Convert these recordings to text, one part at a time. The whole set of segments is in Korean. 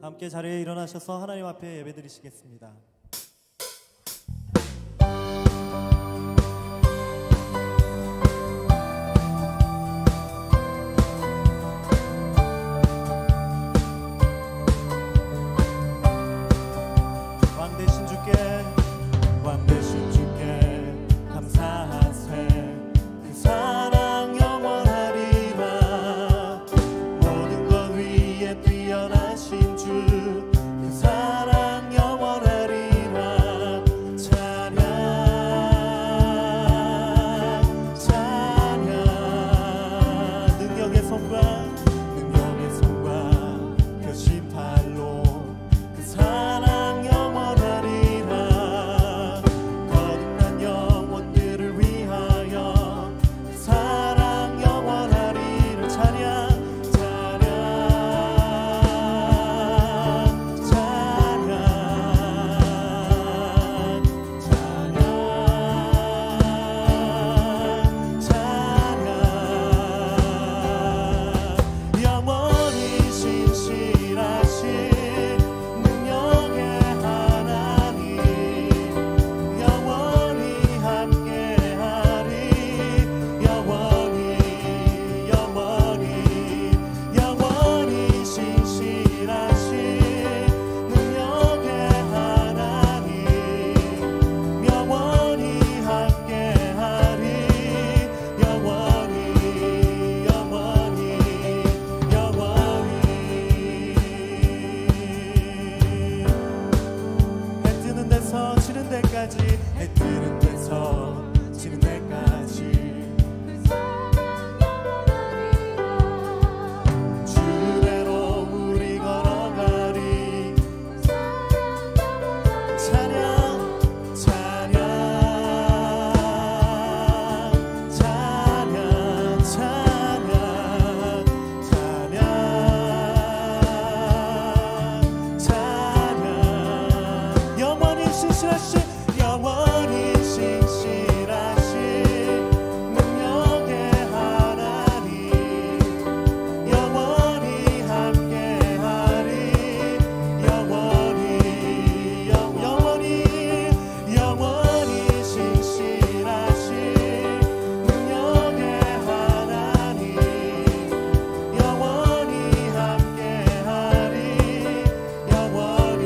함께 자리에 일어나셔서 하나님 앞에 예배드리시겠습니다. 왕 되신 주께 감사하세. 그 사랑 영원하리라. 모든 것 위에 뛰어나신 주, 그 사랑 영원하리라. 찬양 찬양. 능력의 손과 표심팔로 그 사랑 영원하리라. 거듭난 영혼들을 위하여 그 사랑 영원하리라. 찬양 찬양 찬양 찬양 찬양. 영원히 신실하신 능력의 하나님, 영원히 함께하리. 영원히 영원히 영원히 신실하신 능력의 하나님, 영원히 함께하리. 영원히 영원히 영원히. 해 뜨는 데서 지는 데까지, 해 뜨는 데서 지는 데까지 주대로 우리 걸어가리. 찬양 찬양 찬양 찬양 찬양 찬양. 영원히 신실하신 영원히 신실하신 능력의 하나님, 영원히 함께하리. 영원히 영원히 영원히 신실하신 능력의 하나님, 영원히 함께하리. 영원히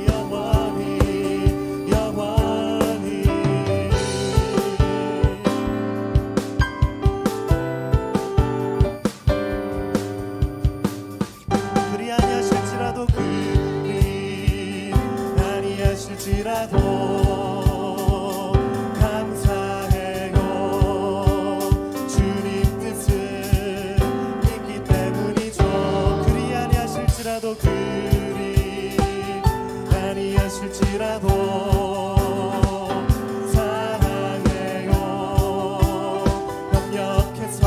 영원히 영원히. 그리 아니하실지라도, 그리 아니하실지라도 감사해요. 주님 뜻을 믿기 때문이죠. 그리 아니하실지라도, 그리 아니하실지라도 사랑해요. 협력해서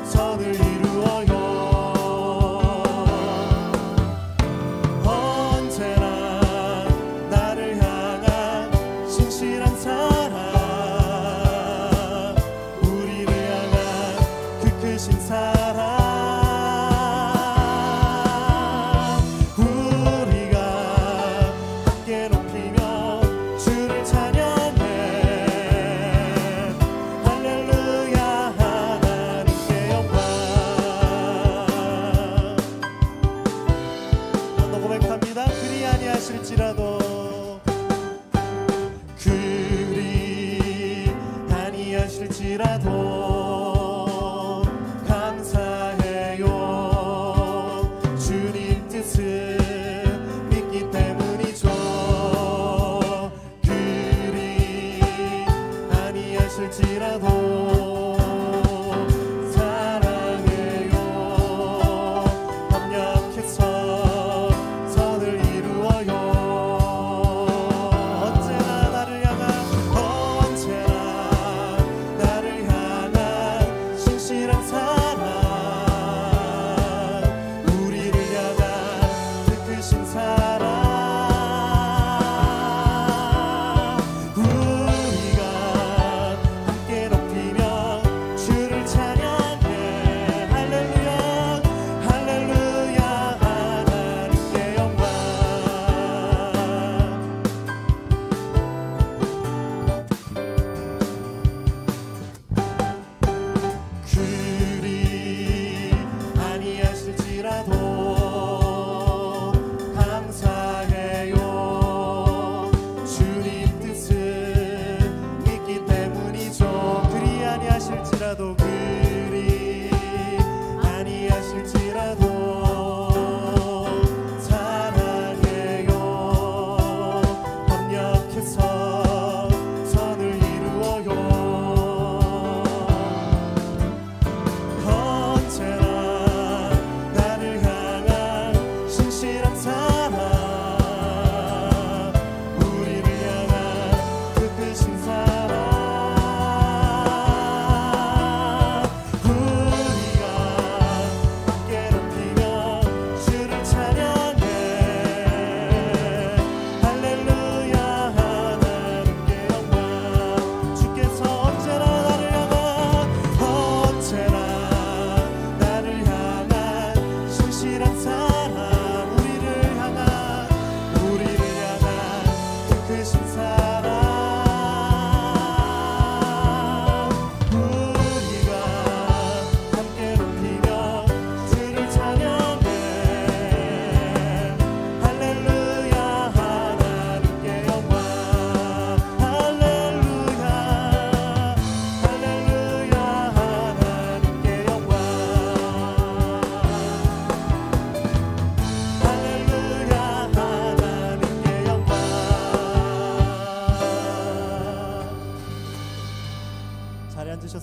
선을 이루어요. 언제나 나를 향한 신실한 사랑, 우리를 향한 그 크신 사랑. 우리가 함께 높이며 주를 찬양해. 할렐루야. 하나님께 영광. 또 고백합니다. 그리 아니하실지라도, 그리 아니하실지라도 감사해요. 주님 뜻을 믿기 때문이죠. 그리 아니하실지라도 사랑해요. 협력해서 선을 이루어요. 언제나 나를 향한 신실한 사랑, 우리를 향한 그 크신 사랑. 우리가 함께 높이며 주를 찬양해. 할렐루야 할렐루야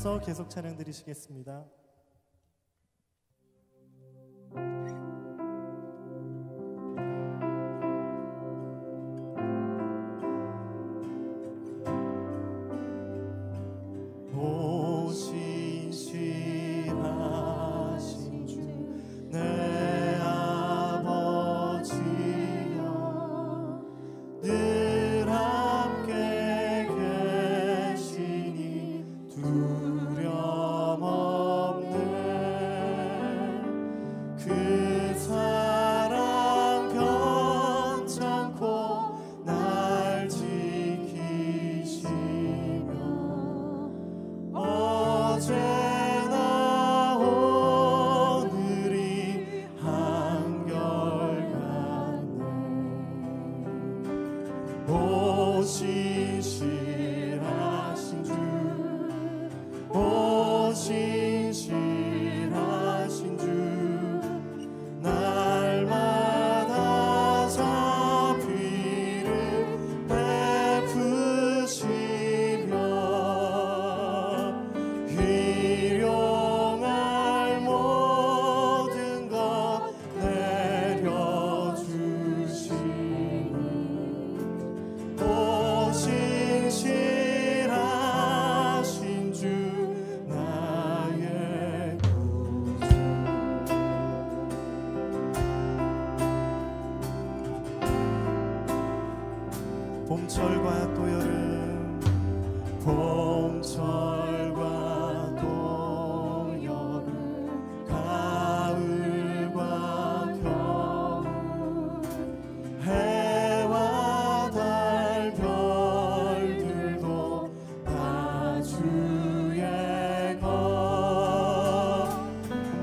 하시면서 계속 찬양 드리시겠습니다. 봄철과 또 여름, 봄철과 또 여름, 가을과 겨울, 해와 달 별들도 다 주의 것,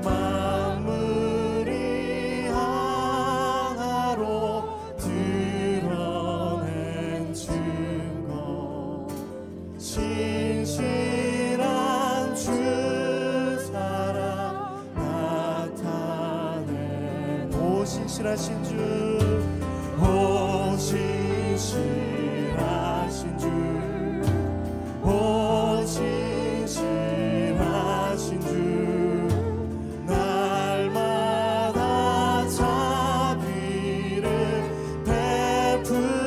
만물이 하나로 신실한 주 사랑 나타낸 오 신실하신 주, 오 신실하신 주, 오 신실하신 주, 날마다 자비를 베푸시며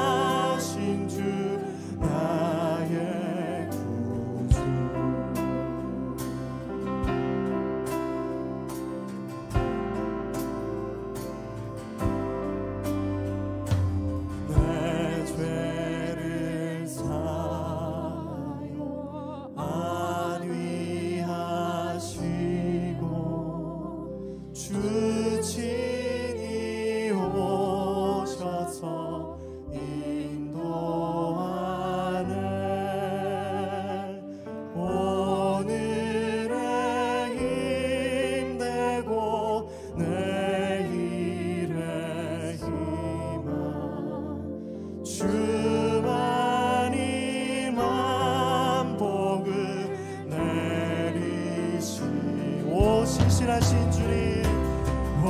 신실하신 주 나의 구주. 내 죄를 사하여 안위하시고 주 친히 오셔서 인도하네. 오늘의 힘내고 내일의 희망 주만이 만복을 내리시. 오 신실하신 주님, 오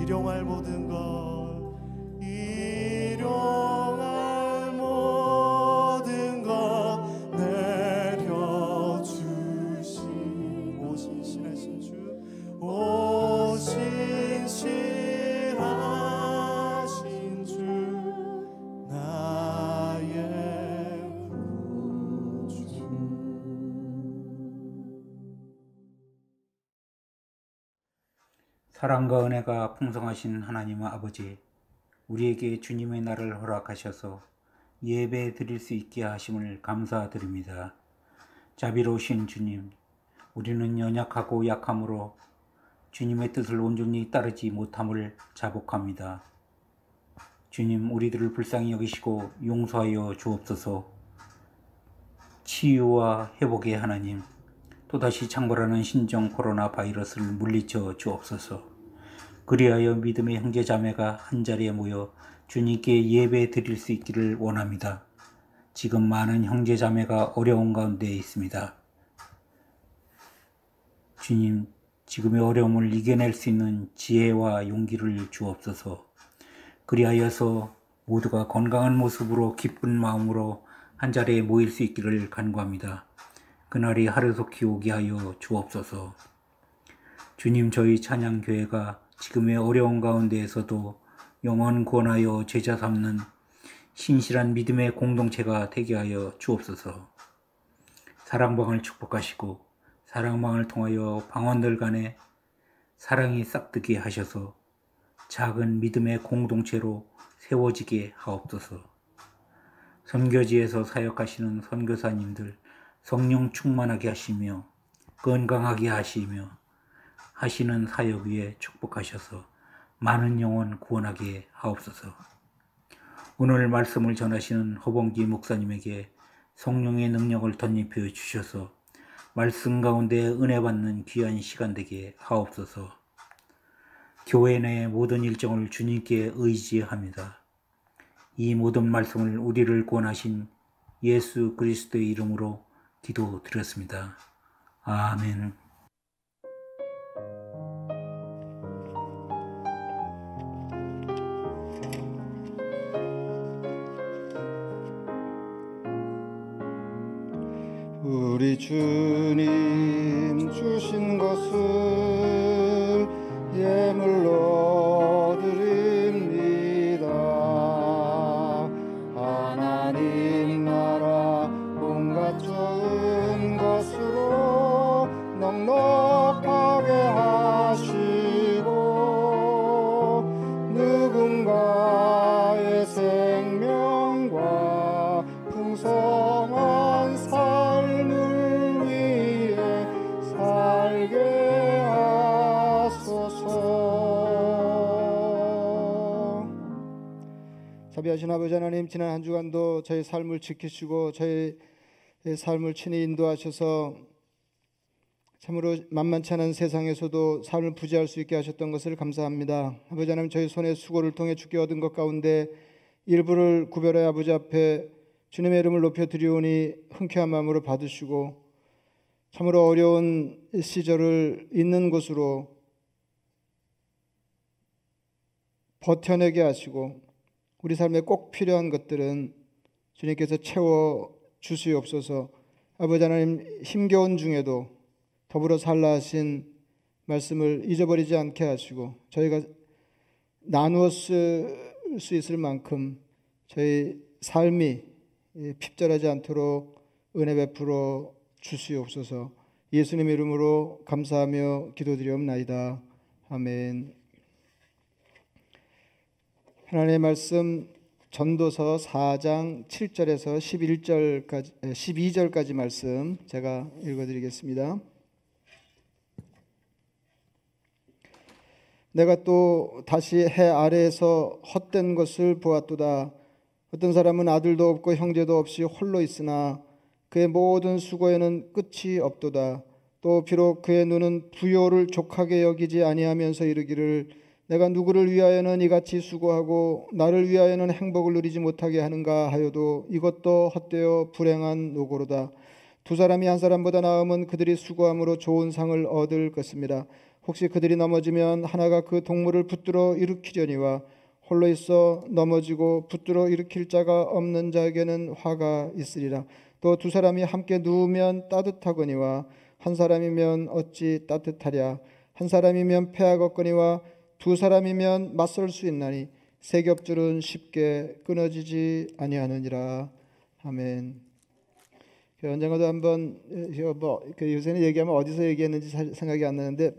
일용할 모든 것 일용할 모든 것 내려주신 오 신실하신 주 오 신실하신 주 나의 구주. 사랑과 은혜가 풍성하신 하나님 아버지, 우리에게 주님의 날을 허락하셔서 예배 드릴 수 있게 하심을 감사드립니다. 자비로우신 주님, 우리는 연약하고 약함으로 주님의 뜻을 온전히 따르지 못함을 자복합니다. 주님, 우리들을 불쌍히 여기시고 용서하여 주옵소서. 치유와 회복의 하나님, 또다시 창궐하는 신종 코로나 바이러스를 물리쳐 주옵소서. 그리하여 믿음의 형제자매가 한자리에 모여 주님께 예배 드릴 수 있기를 원합니다. 지금 많은 형제자매가 어려운 가운데 있습니다. 주님, 지금의 어려움을 이겨낼 수 있는 지혜와 용기를 주옵소서. 그리하여서 모두가 건강한 모습으로 기쁜 마음으로 한자리에 모일 수 있기를 간구합니다. 그날이 하루속히 오게 하여 주옵소서. 주님, 저희 찬양교회가 지금의 어려운 가운데에서도 영혼 구원하여 제자 삼는 신실한 믿음의 공동체가 되게 하여 주옵소서. 사랑방을 축복하시고 사랑방을 통하여 방언들 간에 사랑이 싹트게 하셔서 작은 믿음의 공동체로 세워지게 하옵소서. 선교지에서 사역하시는 선교사님들 성령 충만하게 하시며 건강하게 하시며 하시는 사역 위에 축복하셔서 많은 영혼 구원하게 하옵소서. 오늘 말씀을 전하시는 허봉기 목사님에게 성령의 능력을 덧입혀 주셔서 말씀 가운데 은혜 받는 귀한 시간 되게 하옵소서. 교회 내 모든 일정을 주님께 의지합니다. 이 모든 말씀을 우리를 구원하신 예수 그리스도의 이름으로 기도드렸습니다. 아멘. 우리 주님 주신 것을 예물로 드립니다. 하나님 나라 온갖 좋은 것으로 넉넉하게 하시고 누군가의 생명과 풍성한 삶을 위해 살게 하소서. 자비하신 아버지 하나님, 지난 한 주간도 저희 삶을 지키시고 저희 삶을 친히 인도하셔서 참으로 만만치 않은 세상에서도 삶을 부지할 수 있게 하셨던 것을 감사합니다. 아버지 하나님, 저희 손의 수고를 통해 주께 얻은 것 가운데 일부를 구별하여 아버지 앞에 주님의 이름을 높여 드리오니 흔쾌한 마음으로 받으시고 참으로 어려운 시절을 있는 곳으로 버텨내게 하시고 우리 삶에 꼭 필요한 것들은 주님께서 채워 주시옵소서. 아버지 하나님, 힘겨운 중에도 더불어 살라 하신 말씀을 잊어버리지 않게 하시고 저희가 나누어 쓸 수 있을 만큼 저희 삶이 핍절하지 않도록 은혜 베풀어 주시옵소서. 예수님의 이름으로 감사하며 기도드리옵나이다. 아멘. 하나님의 말씀 전도서 4장 7절에서 12절까지 말씀 제가 읽어드리겠습니다. 내가 또 다시 해 아래에서 헛된 것을 보았도다. 어떤 사람은 아들도 없고 형제도 없이 홀로 있으나 그의 모든 수고에는 끝이 없도다. 또 비록 그의 눈은 부요를 족하게 여기지 아니하면서 이르기를 내가 누구를 위하여는 이같이 수고하고 나를 위하여는 행복을 누리지 못하게 하는가 하여도 이것도 헛되어 불행한 노고로다. 두 사람이 한 사람보다 나음은 그들이 수고함으로 좋은 상을 얻을 것입니다. 혹시 그들이 넘어지면 하나가 그 동물을 붙들어 일으키려니와 홀로 있어 넘어지고 붙들어 일으킬 자가 없는 자에게는 화가 있으리라. 또 두 사람이 함께 누우면 따뜻하거니와 한 사람이면 어찌 따뜻하랴. 한 사람이면 패하겠거니와 두 사람이면 맞설 수 있나니 세 겹줄은 쉽게 끊어지지 아니하느니라. 아멘. 언젠가도 한번 요새는 얘기하면 어디서 얘기했는지 생각이 안 나는데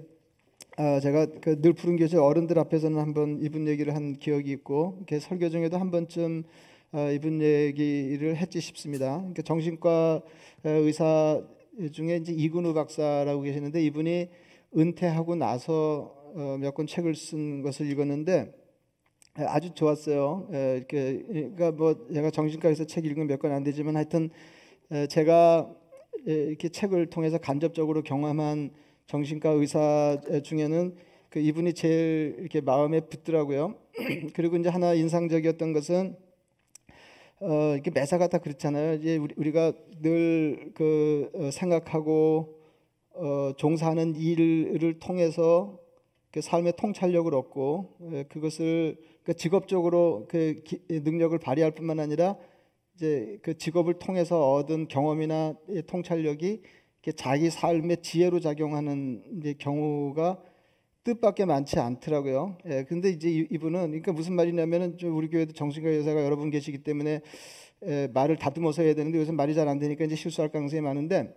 제가 늘 푸른 교실 어른들 앞에서는 한번 이분 얘기를 한 기억이 있고 이렇게 설교 중에도 한 번쯤 이분 얘기를 했지 싶습니다. 그러니까 정신과 의사 중에 이제 이근우 박사라고 계시는데 이분이 은퇴하고 나서 몇 권 책을 쓴 것을 읽었는데 아주 좋았어요. 그러니까 뭐 제가 정신과에서 책 읽은 몇 권 안 되지만 하여튼 제가 이렇게 책을 통해서 간접적으로 경험한 정신과 의사 중에는 이분이 제일 이렇게 마음에 붙더라고요. 그리고 이제 하나 인상적이었던 것은 이렇게 매사가 다 그렇잖아요. 이제 우리가 늘 생각하고 종사하는 일을 통해서 삶의 통찰력을 얻고 그것을 직업적으로 능력을 발휘할 뿐만 아니라 이제 그 직업을 통해서 얻은 경험이나 통찰력이 자기 삶의 지혜로 작용하는 이제 경우가 뜻밖의 많지 않더라고요. 근데 이제 이분은 그러니까 무슨 말이냐면은 우리 교회도 정신과 의사가 여러 분 계시기 때문에 말을 다듬어서 해야 되는데 요새 말이 잘 안 되니까 이제 실수할 가능성이 많은데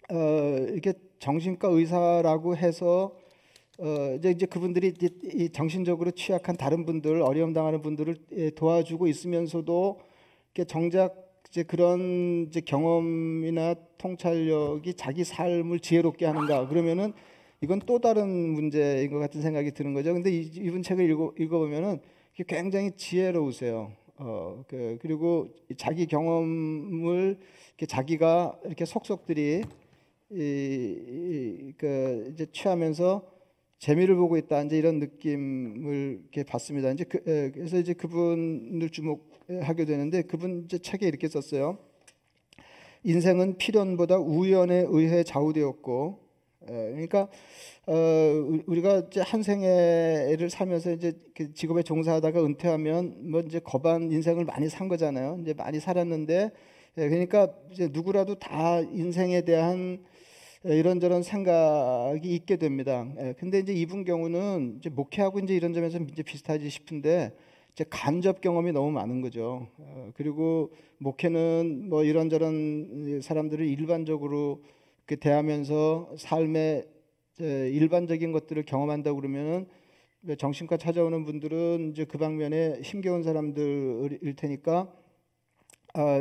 이렇게 정신과 의사라고 해서 이제 그분들이 이 정신적으로 취약한 다른 분들, 어려움 당하는 분들을 도와주고 있으면서도 정작 이제 그런 이제 경험이나 통찰력이 자기 삶을 지혜롭게 하는가 그러면은 이건 또 다른 문제인 것 같은 생각이 드는 거죠. 근데 이분 책을 읽어보면은 굉장히 지혜로우세요. 그리고 자기 경험을 자기가 이렇게 속속들이 이제 취하면서 재미를 보고 있다 이제 이런 느낌을 이렇게 받습니다. 이제 그래서 이제 그분을 주목하게 되는데 그분 이제 책에 이렇게 썼어요. 인생은 필연보다 우연에 의해 좌우되었고, 그러니까 우리가 이제 한 생애를 살면서 이제 직업에 종사하다가 은퇴하면 뭐 이제 거반 인생을 많이 산 거잖아요. 이제 많이 살았는데, 그러니까 이제 누구라도 다 인생에 대한 이런저런 생각이 있게 됩니다. 근데 이제 이분 경우는 이제 목회하고 이제 이런 점에서 이제 비슷하지 싶은데 이제 간접 경험이 너무 많은 거죠. 그리고 목회는 뭐 이런저런 사람들을 일반적으로 대하면서 삶의 일반적인 것들을 경험한다고 그러면은 정신과 찾아오는 분들은 이제 그 방면에 힘겨운 사람들일 테니까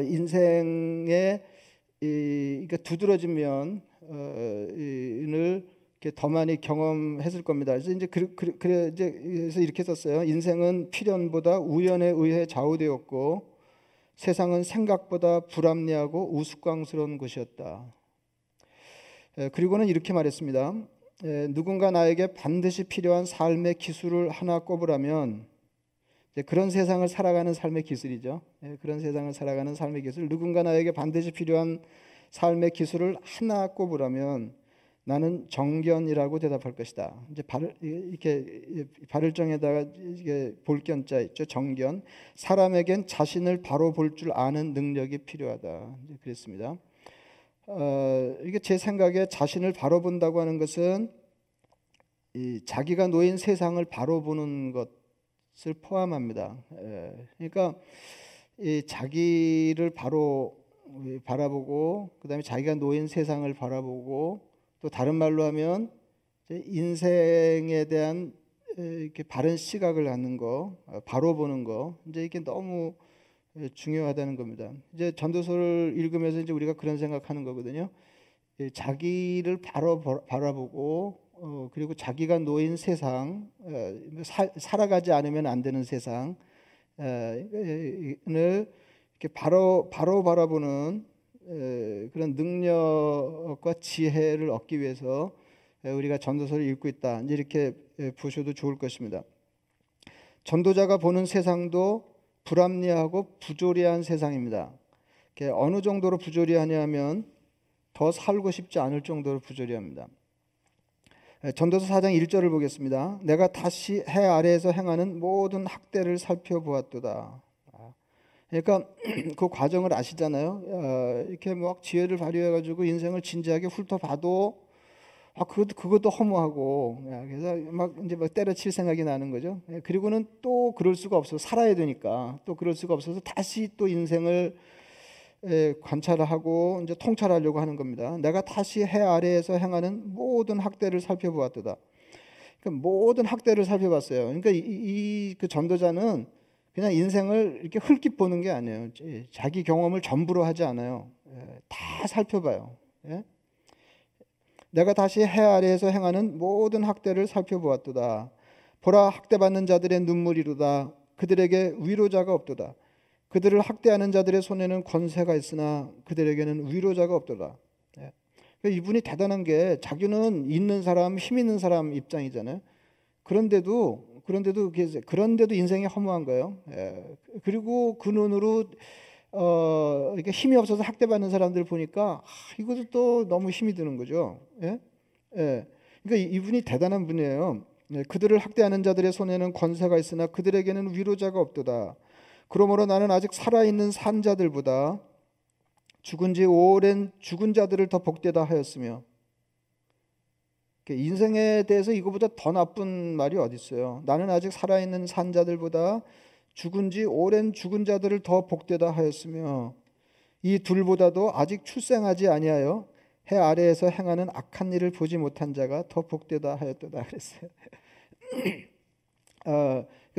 인생에 그러니까 두드러진 면을 이렇게 더 많이 경험했을 겁니다. 그래서 이제 그래서 이렇게 썼어요. 인생은 필연보다 우연에 의해 좌우되었고 세상은 생각보다 불합리하고 우스꽝스러운 것이었다. 그리고는 이렇게 말했습니다. 누군가 나에게 반드시 필요한 삶의 기술을 하나 꼽으라면 그런 세상을 살아가는 삶의 기술이죠. 그런 세상을 살아가는 삶의 기술. 누군가 나에게 반드시 필요한 삶의 기술을 하나 꼽으라면 나는 정견이라고 대답할 것이다. 이제 이렇게 발을정에다가 이게 볼견자 있죠. 정견. 사람에겐 자신을 바로 볼 줄 아는 능력이 필요하다. 이제 그랬습니다. 이게 제 생각에 자신을 바로 본다고 하는 것은 자기가 놓인 세상을 바로 보는 것을 포함합니다. 그러니까 자기를 바로 바라보고 그다음에 자기가 놓인 세상을 바라보고 또 다른 말로 하면 인생에 대한 이렇게 바른 시각을 갖는 거, 바로 보는 거, 이제 이게 너무 중요하다는 겁니다. 이제 전도서를 읽으면서 이제 우리가 그런 생각하는 거거든요. 자기를 바로 바라보고 그리고 자기가 놓인 세상, 살아가지 않으면 안 되는 세상을 이렇게 바로 바라보는 그런 능력과 지혜를 얻기 위해서 우리가 전도서를 읽고 있다. 이렇게 보셔도 좋을 것입니다. 전도자가 보는 세상도 불합리하고 부조리한 세상입니다. 어느 정도로 부조리하냐면 더 살고 싶지 않을 정도로 부조리합니다. 전도서 4장 1절을 보겠습니다. 내가 다시 해 아래에서 행하는 모든 학대를 살펴보았도다. 그러니까 그 과정을 아시잖아요. 이렇게 막 지혜를 발휘해가지고 인생을 진지하게 훑어봐도 그것도 허무하고, 그래서 막 이제 막 때려칠 생각이 나는 거죠. 그리고는 또 그럴 수가 없어서 살아야 되니까 또 그럴 수가 없어서 다시 또 인생을 관찰하고 이제 통찰하려고 하는 겁니다. 내가 다시 해 아래에서 행하는 모든 학대를 살펴보았도다. 그러니까 모든 학대를 살펴봤어요. 그러니까 그 전도자는 그냥 인생을 이렇게 훑기 보는 게 아니에요. 자기 경험을 전부로 하지 않아요. 다 살펴봐요. 내가 다시 해 아래에서 행하는 모든 학대를 살펴보았도다. 보라, 학대받는 자들의 눈물이로다. 그들에게 위로자가 없도다. 그들을 학대하는 자들의 손에는 권세가 있으나 그들에게는 위로자가 없도다. 이분이 대단한 게 자기는 있는 사람, 힘 있는 사람 입장이잖아요. 그런데도 인생이 허무한 거예요. 그리고 그 눈으로 이렇게 힘이 없어서 학대받는 사람들 보니까 이것도 또 너무 힘이 드는 거죠. 그러니까 이분이 대단한 분이에요. 그들을 학대하는 자들의 손에는 권세가 있으나 그들에게는 위로자가 없도다. 그러므로 나는 아직 살아있는 산자들보다 죽은 지 오랜 죽은 자들을 더 복되다 하였으며, 인생에 대해서 이거보다 더 나쁜 말이 어디 있어요. 나는 아직 살아있는 산자들보다 죽은 지 오랜 죽은 자들을 더 복되다 하였으며, 이 둘보다도 아직 출생하지 아니하여 해 아래에서 행하는 악한 일을 보지 못한 자가 더 복되다 하였도다 그랬어요.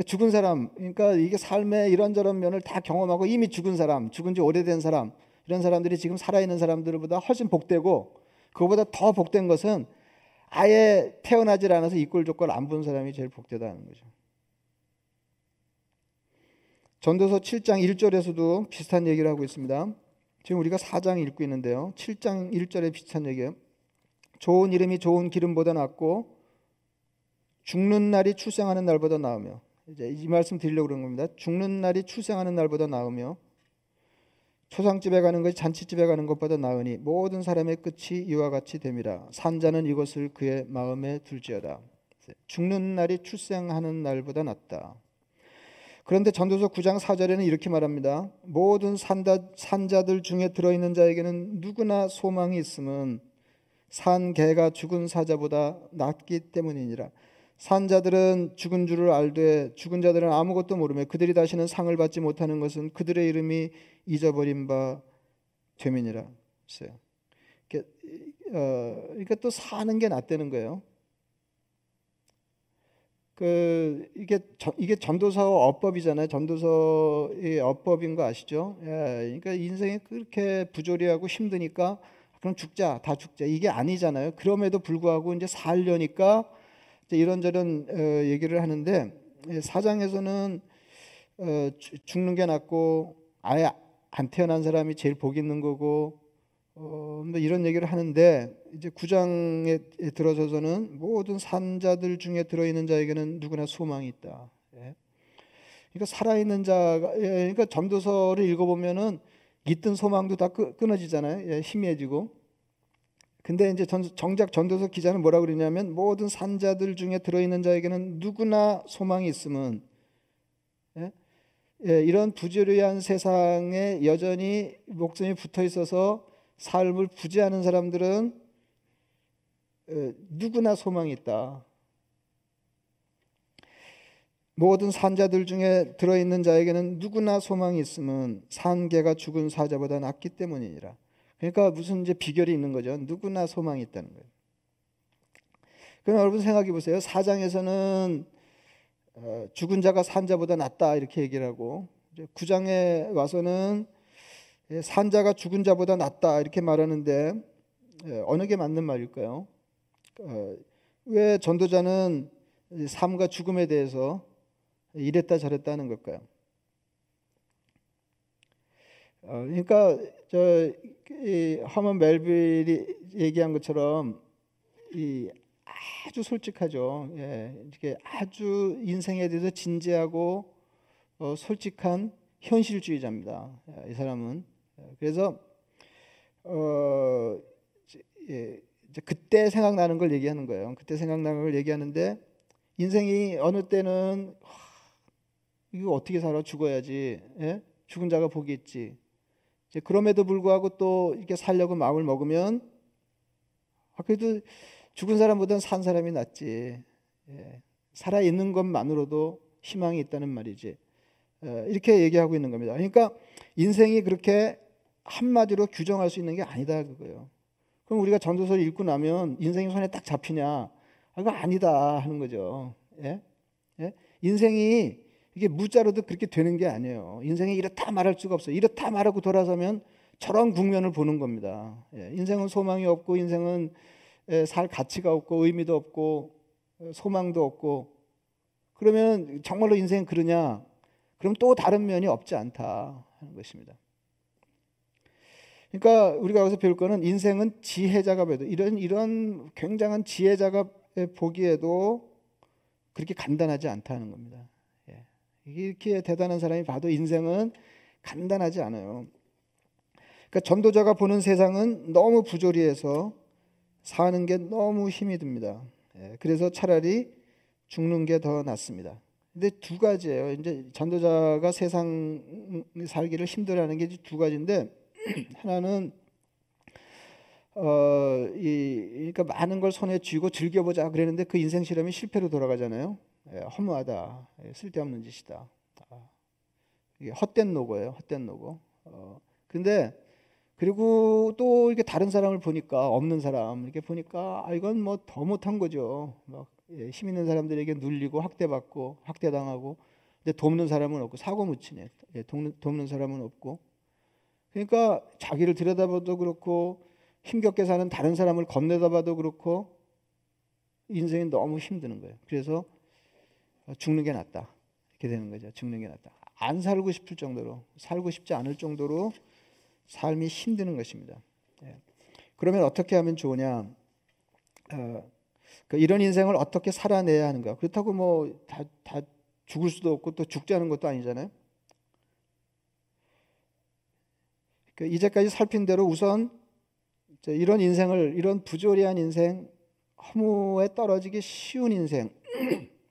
죽은 사람, 그러니까 이게 삶의 이런저런 면을 다 경험하고 이미 죽은 사람, 죽은 지 오래된 사람, 이런 사람들이 지금 살아있는 사람들보다 훨씬 복되고, 그거보다 더 복된 것은 아예 태어나질 않아서 이꼴저꼴 안 본 사람이 제일 복되다는 거죠. 전도서 7장 1절에서도 비슷한 얘기를 하고 있습니다. 지금 우리가 4장 읽고 있는데요. 7장 1절에 비슷한 얘기예요. 좋은 이름이 좋은 기름보다 낫고 죽는 날이 출생하는 날보다 나으며, 이제 이 말씀 드리려고 그런 겁니다. 죽는 날이 출생하는 날보다 나으며 초상집에 가는 것이 잔치집에 가는 것보다 나으니 모든 사람의 끝이 이와 같이 됨이라. 산자는 이것을 그의 마음에 둘지어다. 죽는 날이 출생하는 날보다 낫다. 그런데 전도서 9장 4절에는 이렇게 말합니다. 모든 산자들 중에 들어있는 자에게는 누구나 소망이 있음은 산 개가 죽은 사자보다 낫기 때문이니라. 산자들은 죽은 줄을 알되 죽은 자들은 아무것도 모르며 그들이 다시는 상을 받지 못하는 것은 그들의 이름이 잊어버린 바 됨이니라. 그러니까 또 사는 게 낫다는 거예요. 이게 전도서 어법이잖아요. 전도서의 어법인 거 아시죠? 그러니까 인생이 그렇게 부조리하고 힘드니까 그럼 죽자, 다 죽자, 이게 아니잖아요. 그럼에도 불구하고 이제 살려니까 이런저런 얘기를 하는데, 사장에서는 죽는 게 낫고 아예 안 태어난 사람이 제일 복 있는 거고, 뭐 이런 얘기를 하는데, 이제 9장에 들어서서는 모든 산자들 중에 들어있는 자에게는 누구나 소망이 있다. 그러니까 살아있는 자가, 그러니까 전도서를 읽어보면은 있던 소망도 다 끊어지잖아요. 희미해지고. 근데 이제 정작 전도서 기자는 뭐라고 그러냐면 모든 산자들 중에 들어있는 자에게는 누구나 소망이 있음은, 이런 부조리한 세상에 여전히 목숨이 붙어 있어서 삶을 부지하는 사람들은 누구나 소망이 있다. 모든 산자들 중에 들어있는 자에게는 누구나 소망이 있음은 산 개가 죽은 사자보다 낫기 때문이니라. 그러니까 무슨 이제 비결이 있는 거죠. 누구나 소망이 있다는 거예요. 그럼 여러분 생각해 보세요. 4장에서는 죽은 자가 산자보다 낫다 이렇게 얘기를 하고, 9장에 와서는 산자가 죽은 자보다 낫다 이렇게 말하는데, 어느 게 맞는 말일까요? 왜 전도자는 삶과 죽음에 대해서 이랬다 저랬다 하는 걸까요? 그러니까 허먼 멜빌이 얘기한 것처럼 아주 솔직하죠. 이렇게 아주 인생에 대해서 진지하고 솔직한 현실주의자입니다. 이 사람은. 그래서 이제 그때 생각나는 걸 얘기하는 거예요. 그때 생각나는 걸 얘기하는데 인생이 어느 때는 이거 어떻게 살아? 죽어야지. 예? 죽은 자가 복이 있지. 이제 그럼에도 불구하고 또 이렇게 살려고 마음을 먹으면 그래도 죽은 사람보다는 산 사람이 낫지. 예. 살아 있는 것만으로도 희망이 있다는 말이지. 이렇게 얘기하고 있는 겁니다. 그러니까 인생이 그렇게 한마디로 규정할 수 있는 게 아니다 그거예요. 그럼 우리가 전도서를 읽고 나면 인생이 손에 딱 잡히냐? 그거 아니다 하는 거죠. 예? 예? 인생이 이게 무자로도 그렇게 되는 게 아니에요. 인생이 이렇다 말할 수가 없어요. 이렇다 말하고 돌아서면 저런 국면을 보는 겁니다. 예? 인생은 소망이 없고 인생은 살 가치가 없고 의미도 없고 소망도 없고 그러면 정말로 인생은 그러냐? 그럼 또 다른 면이 없지 않다 하는 것입니다. 그러니까 우리가 여기서 배울 거는 인생은 지혜자가 봐도 이런 굉장한 지혜자가 보기에도 그렇게 간단하지 않다는 겁니다. 예. 이렇게 대단한 사람이 봐도 인생은 간단하지 않아요. 그러니까 전도자가 보는 세상은 너무 부조리해서 사는 게 너무 힘이 듭니다. 예. 그래서 차라리 죽는 게 더 낫습니다. 근데 두 가지예요. 이제 전도자가 세상 살기를 힘들어하는 게 두 가지인데 하나는 그러니까 많은 걸 손에 쥐고 즐겨보자 그랬는데 그 인생 실험이 실패로 돌아가잖아요. 예, 허무하다, 쓸데없는 짓이다. 이게 헛된 노고예요, 헛된 노고. 근데 그리고 또 이렇게 다른 사람을 보니까 없는 사람 이렇게 보니까 이건 뭐 더 못한 거죠. 막 힘 있는 사람들에게 눌리고 학대받고 학대당하고, 근데 돕는 사람은 없고 사고 묻히네. 돕는 사람은 없고. 그러니까 자기를 들여다봐도 그렇고 힘겹게 사는 다른 사람을 건네다봐도 그렇고 인생이 너무 힘드는 거예요. 그래서 죽는 게 낫다 이렇게 되는 거죠. 죽는 게 낫다. 안 살고 싶을 정도로, 살고 싶지 않을 정도로 삶이 힘드는 것입니다. 그러면 어떻게 하면 좋으냐? 이런 인생을 어떻게 살아내야 하는가? 그렇다고 뭐 다 죽을 수도 없고 또 죽지 않은 것도 아니잖아요. 이제까지 살핀 대로 우선 이런 인생을, 이런 부조리한 인생, 허무에 떨어지기 쉬운 인생,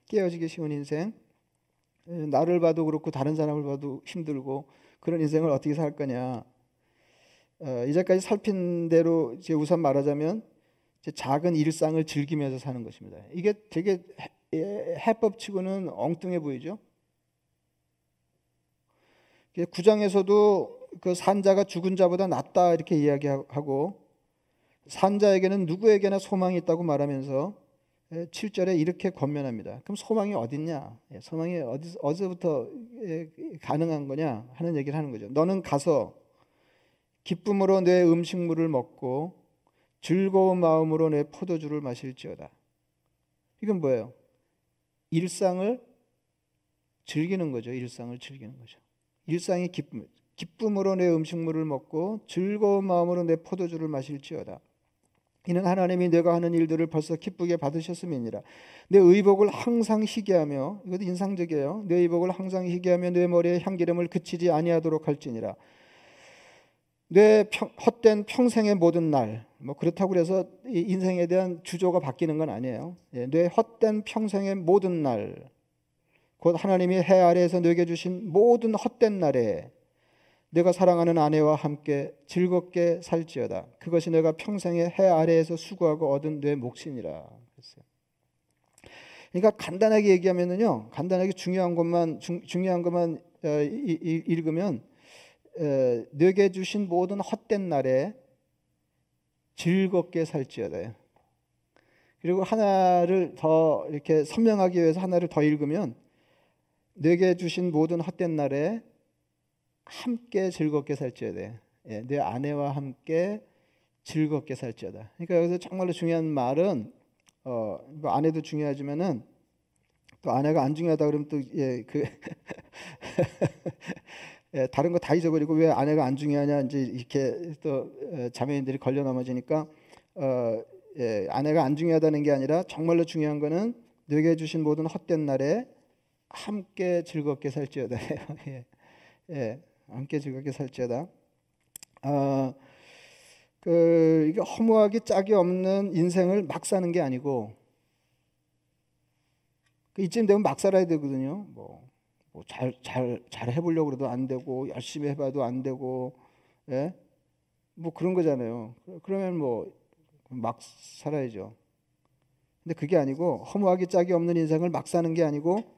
깨어지기 쉬운 인생, 나를 봐도 그렇고 다른 사람을 봐도 힘들고 그런 인생을 어떻게 살 거냐? 이제까지 살핀 대로 이제 우선 말하자면 이제 작은 일상을 즐기면서 사는 것입니다. 이게 되게 해법치고는 엉뚱해 보이죠? 9장에서도 그 산자가 죽은 자보다 낫다 이렇게 이야기하고 산자에게는 누구에게나 소망이 있다고 말하면서 7절에 이렇게 권면합니다. 그럼 소망이 어딨냐? 소망이 어디서부터 가능한 거냐 하는 얘기를 하는 거죠. 너는 가서 기쁨으로 내 음식물을 먹고 즐거운 마음으로 내 포도주를 마실지어다. 이건 뭐예요? 일상을 즐기는 거죠. 일상을 즐기는 거죠. 일상이 기쁨으로 내 음식물을 먹고 즐거운 마음으로 내 포도주를 마실지어다. 이는 하나님이 내가 하는 일들을 벌써 기쁘게 받으셨음이니라. 내 의복을 항상 희게하며, 이것도 인상적이에요. 내 의복을 항상 희게하며 내 머리에 향기름을 그치지 아니하도록 할지니라. 내 헛된 평생의 모든 날, 뭐 그렇다고 해서 인생에 대한 주조가 바뀌는 건 아니에요. 내 헛된 평생의 모든 날, 곧 하나님이 해 아래에서 내게 주신 모든 헛된 날에 내가 사랑하는 아내와 함께 즐겁게 살지어다. 그것이 내가 평생에 해 아래에서 수고하고 얻은 내 몫이니라. 그랬어요. 그러니까 간단하게 얘기하면은요, 간단하게 중요한 것만 읽으면 내게 주신 모든 헛된 날에 즐겁게 살지어다. 그리고 하나를 더 이렇게 선명하기 위해서 하나를 더 읽으면 내게 주신 모든 헛된 날에 함께 즐겁게 살지어다. 내 아내와 함께 즐겁게 살지어다. 그러니까 여기서 정말로 중요한 말은 아내도 중요하지만은 또 아내가 안 중요하다 그러면 또 다른 거 다 잊어버리고 왜 아내가 안 중요하냐 이제 이렇게 또 자매인들이 걸려 넘어지니까 아내가 안 중요하다는 게 아니라 정말로 중요한 거는 내게 주신 모든 헛된 날에 함께 즐겁게 살지어다. 함께 즐겁게 살지어다. 이게 허무하기 짝이 없는 인생을 막 사는 게 아니고, 이쯤 되면 막 살아야 되거든요. 잘 해보려고 해도 안 되고, 열심히 해봐도 안 되고, 예? 그런 거잖아요. 그러면 막 살아야죠. 근데 그게 아니고, 허무하기 짝이 없는 인생을 막 사는 게 아니고,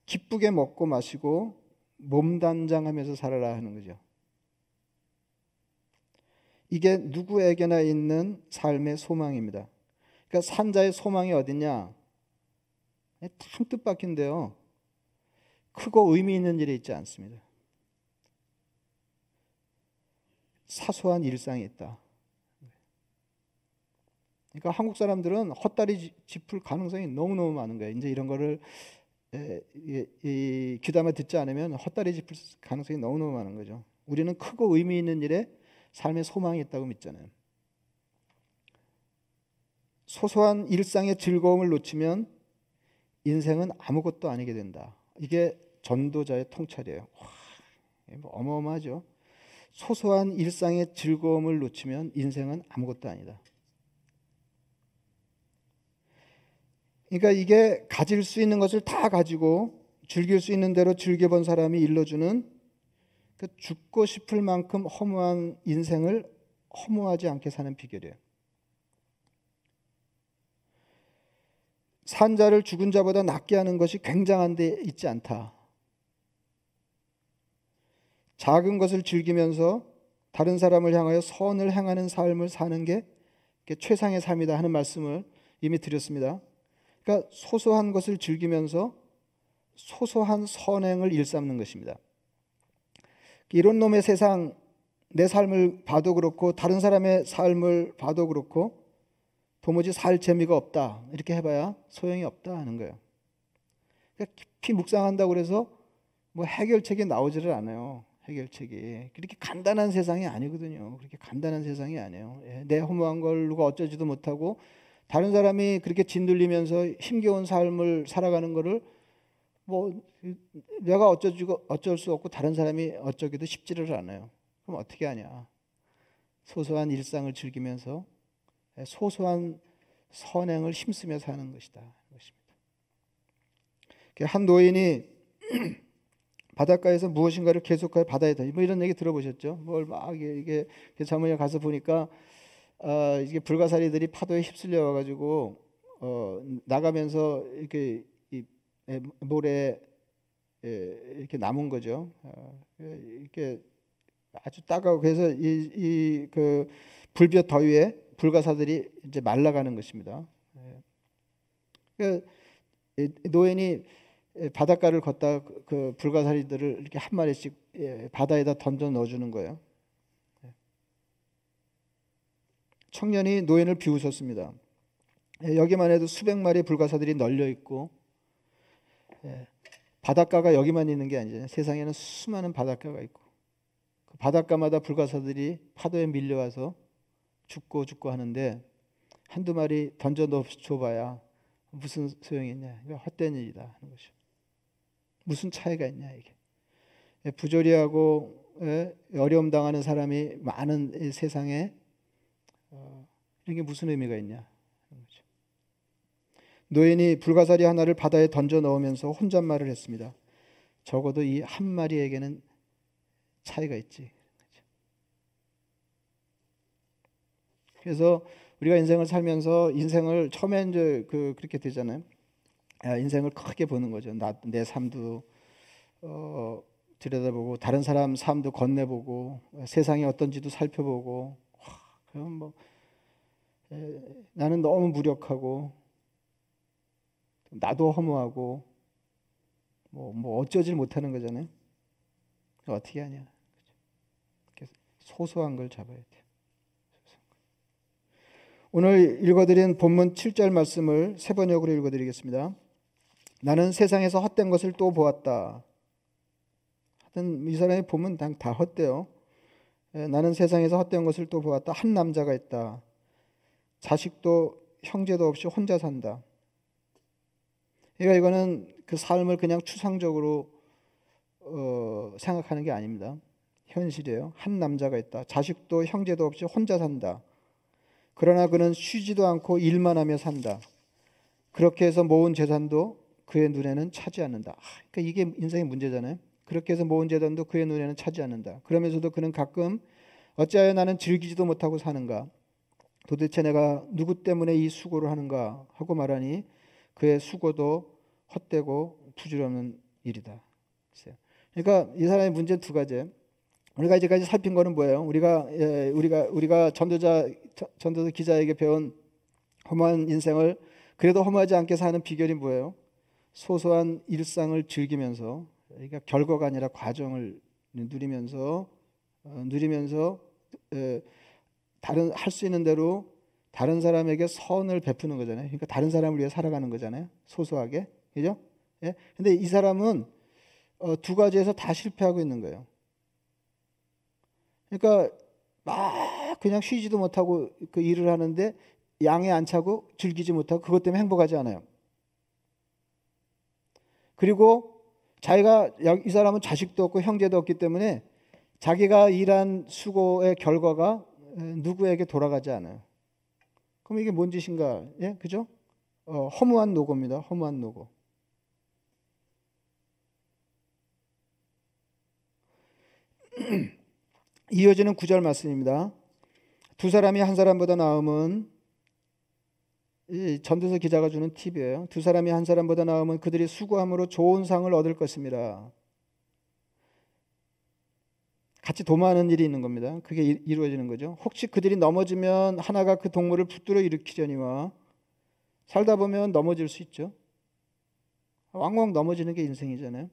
기쁘게 먹고 마시고 몸단장하면서 살아라 하는 거죠. 이게 누구에게나 있는 삶의 소망입니다. 그러니까 산자의 소망이 어디냐? 참 뜻밖인데요, 크고 의미 있는 일이 있지 않습니다. 사소한 일상이 있다. 그러니까 한국 사람들은 헛다리 짚을 가능성이 너무너무 많은 거예요. 이제 이런 거를 귀담아 듣지 않으면 헛다리 짚을 가능성이 너무너무 많은 거죠. 우리는 크고 의미 있는 일에 삶의 소망이 있다고 믿잖아요. 소소한 일상의 즐거움을 놓치면 인생은 아무것도 아니게 된다. 이게 전도자의 통찰이에요. 어마어마하죠. 소소한 일상의 즐거움을 놓치면 인생은 아무것도 아니다. 그러니까 이게 가질 수 있는 것을 다 가지고 즐길 수 있는 대로 즐겨본 사람이 일러주는 죽고 싶을 만큼 허무한 인생을 허무하지 않게 사는 비결이에요. 산 자를 죽은 자보다 낫게 하는 것이 굉장한 데 있지 않다. 작은 것을 즐기면서 다른 사람을 향하여 선을 행하는 삶을 사는 게 최상의 삶이다 하는 말씀을 이미 드렸습니다. 그러니까 소소한 것을 즐기면서 소소한 선행을 일삼는 것입니다. 이런 놈의 세상, 내 삶을 봐도 그렇고 다른 사람의 삶을 봐도 그렇고 도무지 살 재미가 없다, 이렇게 해봐야 소용이 없다 하는 거예요. 그러니까 깊이 묵상한다고 그래서 해결책이 나오지를 않아요. 해결책이 그렇게 간단한 세상이 아니거든요. 그렇게 간단한 세상이 아니에요. 내 허무한 걸 누가 어쩌지도 못하고 다른 사람이 그렇게 짓눌리면서 힘겨운 삶을 살아가는 거를 내가 어쩔 수 없고 다른 사람이 어쩌기도 쉽지를 않아요. 그럼 어떻게 하냐? 소소한 일상을 즐기면서 소소한 선행을 힘쓰며 사는 것이다. 한 노인이 바닷가에서 무엇인가를 계속하여 바다에 던지 이런 얘기 들어보셨죠? 이게 자문에 가서 보니까 이게 불가사리들이 파도에 휩쓸려 와가지고 나가면서 이렇게 모래에 이렇게 남은 거죠. 이렇게 아주 따가워. 그래서 그 불볕 더위에 불가사들이 이제 말라가는 것입니다. 노인이 바닷가를 걷다 그 불가사리들을 이렇게 한 마리씩 바다에다 던져 넣어주는 거예요. 청년이 노인을 비웃었습니다. 여기만 해도 수백 마리의 불가사들이 널려 있고 바닷가가 여기만 있는 게 아니잖아요. 세상에는 수많은 바닷가가 있고 그 바닷가마다 불가사들이 파도에 밀려와서 죽고 하는데 한두 마리 던져 넣어줘봐야 무슨 소용이 있냐. 이거 헛된 일이다 하는 것이죠. 무슨 차이가 있냐 이게. 부조리하고 어려움 당하는 사람이 많은 세상에 이게 무슨 의미가 있냐 하는 거죠. 노인이 불가사리 하나를 바다에 던져 넣으면서 혼잣말을 했습니다. 적어도 이 한 마리에게는 차이가 있지. 그래서 우리가 인생을 살면서 인생을 처음에 이제 그렇게 되잖아요. 인생을 크게 보는 거죠. 내 삶도 들여다보고 다른 사람 삶도 건네보고 세상이 어떤지도 살펴보고 그럼 나는 너무 무력하고 나도 허무하고 어쩌질 못하는 거잖아요. 어떻게 하냐. 소소한 걸 잡아야 돼요. 오늘 읽어드린 본문 7절 말씀을 세 번역으로 읽어드리겠습니다. 나는 세상에서 헛된 것을 또 보았다. 하여튼 이 사람이 보면 다 헛돼요. 나는 세상에서 헛된 것을 또 보았다. 한 남자가 있다. 자식도 형제도 없이 혼자 산다. 그러니까 이거는 그 삶을 그냥 추상적으로 생각하는 게 아닙니다. 현실이에요. 한 남자가 있다. 자식도 형제도 없이 혼자 산다. 그러나 그는 쉬지도 않고 일만 하며 산다. 그렇게 해서 모은 재산도 그의 눈에는 차지 않는다. 그러니까 이게 인생의 문제잖아요. 그렇게 해서 모은 재산도 그의 눈에는 차지 않는다. 그러면서도 그는 가끔 어찌하여 나는 즐기지도 못하고 사는가? 도대체 내가 누구 때문에 이 수고를 하는가? 하고 말하니 그의 수고도 헛되고 부질없는 일이다. 그러니까 이 사람의 문제는 두 가지예요. 우리가 이제까지 살핀 거는 뭐예요? 우리가 전도자 기자에게 배운 허무한 인생을 그래도 허무하지 않게 사는 비결이 뭐예요? 소소한 일상을 즐기면서, 그러니까 결과가 아니라 과정을 누리면서 다른 할 수 있는 대로 다른 사람에게 선을 베푸는 거잖아요. 그러니까 다른 사람을 위해 살아가는 거잖아요. 소소하게, 그죠? 예. 근데 이 사람은 두 가지에서 다 실패하고 있는 거예요. 그러니까 막 그냥 쉬지도 못하고 그 일을 하는데 양에 안 차고 즐기지 못하고 그것 때문에 행복하지 않아요. 그리고 이 사람은 자식도 없고 형제도 없기 때문에 자기가 일한 수고의 결과가 누구에게 돌아가지 않아요. 그럼 이게 뭔 짓인가? 예, 그죠? 허무한 노고입니다. 허무한 노고. 이어지는 9절 말씀입니다. 두 사람이 한 사람보다 나음은, 이 전도서 기자가 주는 팁이에요. 두 사람이 한 사람보다 나으면 그들이 수고함으로 좋은 상을 얻을 것입니다. 같이 도모하는 일이 있는 겁니다. 그게 이루어지는 거죠. 혹시 그들이 넘어지면 하나가 그 동물을 붙들어 일으키려니와. 살다 보면 넘어질 수 있죠. 왕왕 넘어지는 게 인생이잖아요.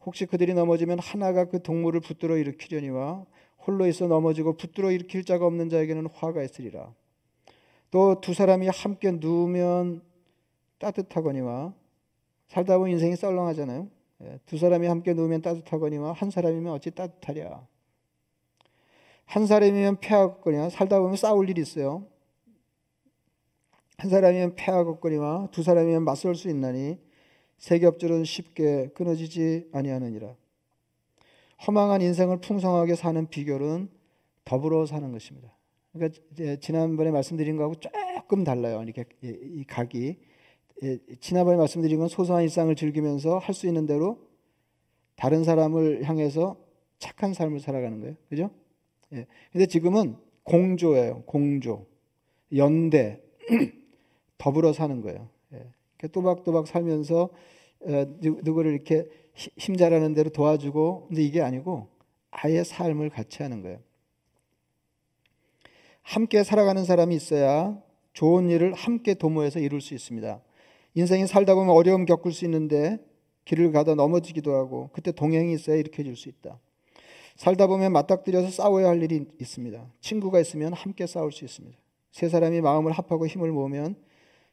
혹시 그들이 넘어지면 하나가 그 동물을 붙들어 일으키려니와 홀로 있어 넘어지고 붙들어 일으킬 자가 없는 자에게는 화가 있으리라. 또 두 사람이 함께 누우면 따뜻하거니와. 살다 보면 인생이 썰렁하잖아요. 두 사람이 함께 누우면 따뜻하거니와 한 사람이면 어찌 따뜻하랴. 한 사람이면 패하겠거니와. 살다 보면 싸울 일이 있어요. 한 사람이면 패하겠거니와 두 사람이면 맞설 수 있나니 세 겹줄은 쉽게 끊어지지 아니하느니라. 허망한 인생을 풍성하게 사는 비결은 더불어 사는 것입니다. 그러니까 지난번에 말씀드린 거하고 조금 달라요. 이렇게 이 각이. 지난번에 말씀드린 건 소소한 일상을 즐기면서 할 수 있는 대로 다른 사람을 향해서 착한 삶을 살아가는 거예요. 그죠? 근데 지금은 공조예요. 공조. 연대. 더불어 사는 거예요. 또박또박 살면서 누구를 이렇게 힘 잘하는 대로 도와주고, 근데 이게 아니고 아예 삶을 같이 하는 거예요. 함께 살아가는 사람이 있어야 좋은 일을 함께 도모해서 이룰 수 있습니다. 인생이 살다 보면 어려움 겪을 수 있는데 길을 가다 넘어지기도 하고 그때 동행이 있어야 일으켜질 수 있다. 살다 보면 맞닥뜨려서 싸워야 할 일이 있습니다. 친구가 있으면 함께 싸울 수 있습니다. 세 사람이 마음을 합하고 힘을 모으면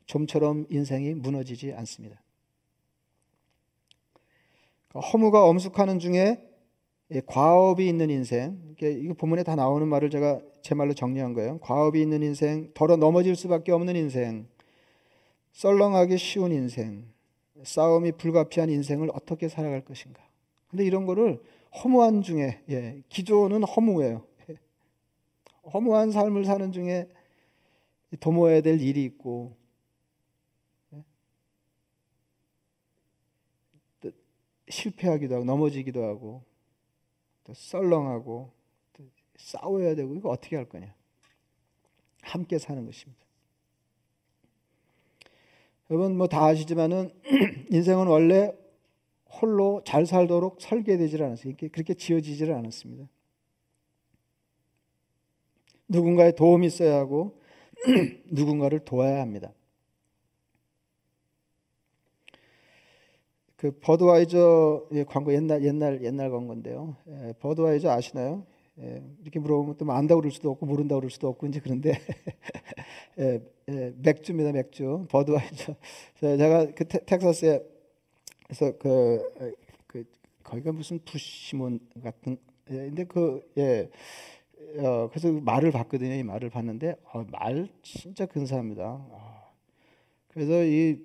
좀처럼 인생이 무너지지 않습니다. 허무가 엄숙하는 중에 과업이 있는 인생, 이거 본문에 다 나오는 말을 제가 제 말로 정리한 거예요. 과업이 있는 인생, 덜어 넘어질 수밖에 없는 인생, 썰렁하기 쉬운 인생, 싸움이 불가피한 인생을 어떻게 살아갈 것인가. 근데 이런 거를 허무한 중에, 기조는 허무해요. 허무한 삶을 사는 중에 도모해야 될 일이 있고, 실패하기도 하고 넘어지기도 하고 또 썰렁하고 또 싸워야 되고, 이거 어떻게 할 거냐. 함께 사는 것입니다. 여러분 뭐 다 아시지만은 인생은 원래 홀로 잘 살도록 설계되질 않았어요. 그렇게 지어지지를 않았습니다. 누군가의 도움이 있어야 하고 누군가를 도와야 합니다. 그 버드와이저 광고 옛날 광고인데요. 버드와이저 아시나요? 이렇게 물어보면 또 안다고 그럴 수도 없고 모른다고 그럴 수도 없고 이제 그런데 맥주입니다. 맥주. 버드와이저. 제가 그 텍사스에서 거기가 무슨 부시몬 같은 근데 그래서 말을 봤거든요. 이 말을 봤는데 말 진짜 근사합니다. 그래서 이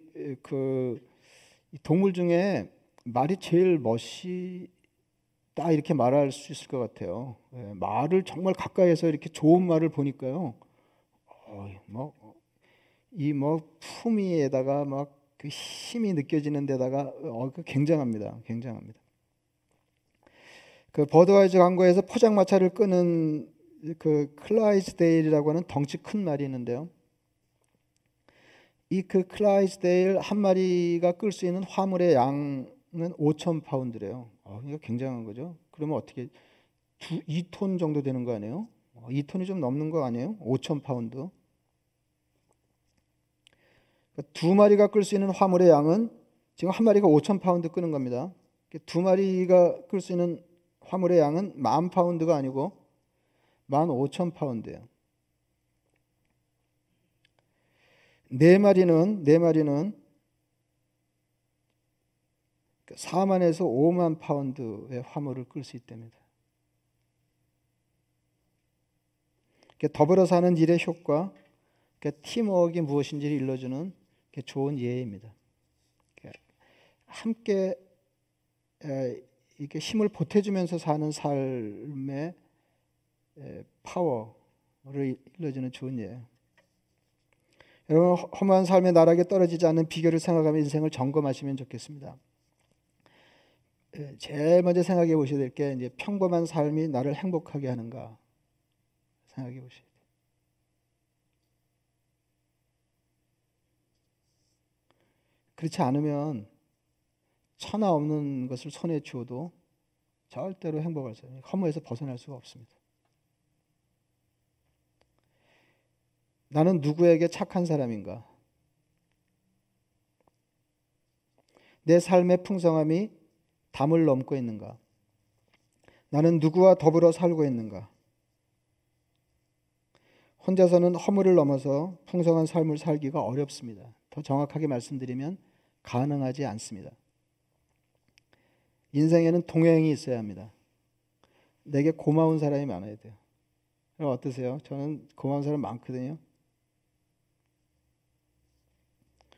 동물 중에 말이 제일 멋있다 이렇게 말할 수 있을 것 같아요. 말을 정말 가까이에서 이렇게 좋은 말을 보니까요, 품위에다가 막 그 힘이 느껴지는 데다가 굉장합니다. 굉장합니다. 그 버드와이저 광고에서 포장마차를 끄는 그 클라이스데일이라고 하는 덩치 큰 말이 있는데요. 이 그 클라이스데일 한 마리가 끌 수 있는 화물의 양은 5,000파운드래요. 이거 굉장한 거죠. 그러면 어떻게 2톤 정도 되는 거 아니에요? 2톤이 좀 넘는 거 아니에요? 5,000파운드. 두 마리가 끌 수 있는 화물의 양은 지금 한 마리가 5,000파운드 끄는 겁니다. 두 마리가 끌 수 있는 화물의 양은 10,000파운드가 아니고 15,000파운드예요. 네 마리는 4만에서 5만 파운드의 화물을 끌 수 있답니다. 더불어 사는 일의 효과, 팀워크가 무엇인지를 일러주는 좋은 예입니다. 함께 이렇게 힘을 보태주면서 사는 삶의 파워를 일러주는 좋은 예예요. 여러분, 험한 삶의 나락에 떨어지지 않는 비결을 생각하며 인생을 점검하시면 좋겠습니다. 제일 먼저 생각해 보셔야 될 게 이제 평범한 삶이 나를 행복하게 하는가 생각해 보셔야 돼요. 그렇지 않으면 천하 없는 것을 손에 쥐어도 절대로 행복할 수 없어요. 허무에서 벗어날 수가 없습니다. 나는 누구에게 착한 사람인가? 내 삶의 풍성함이 담을 넘고 있는가? 나는 누구와 더불어 살고 있는가? 혼자서는 허물을 넘어서 풍성한 삶을 살기가 어렵습니다. 더 정확하게 말씀드리면 가능하지 않습니다. 인생에는 동행이 있어야 합니다. 내게 고마운 사람이 많아야 돼요. 어떠세요? 저는 고마운 사람 많거든요.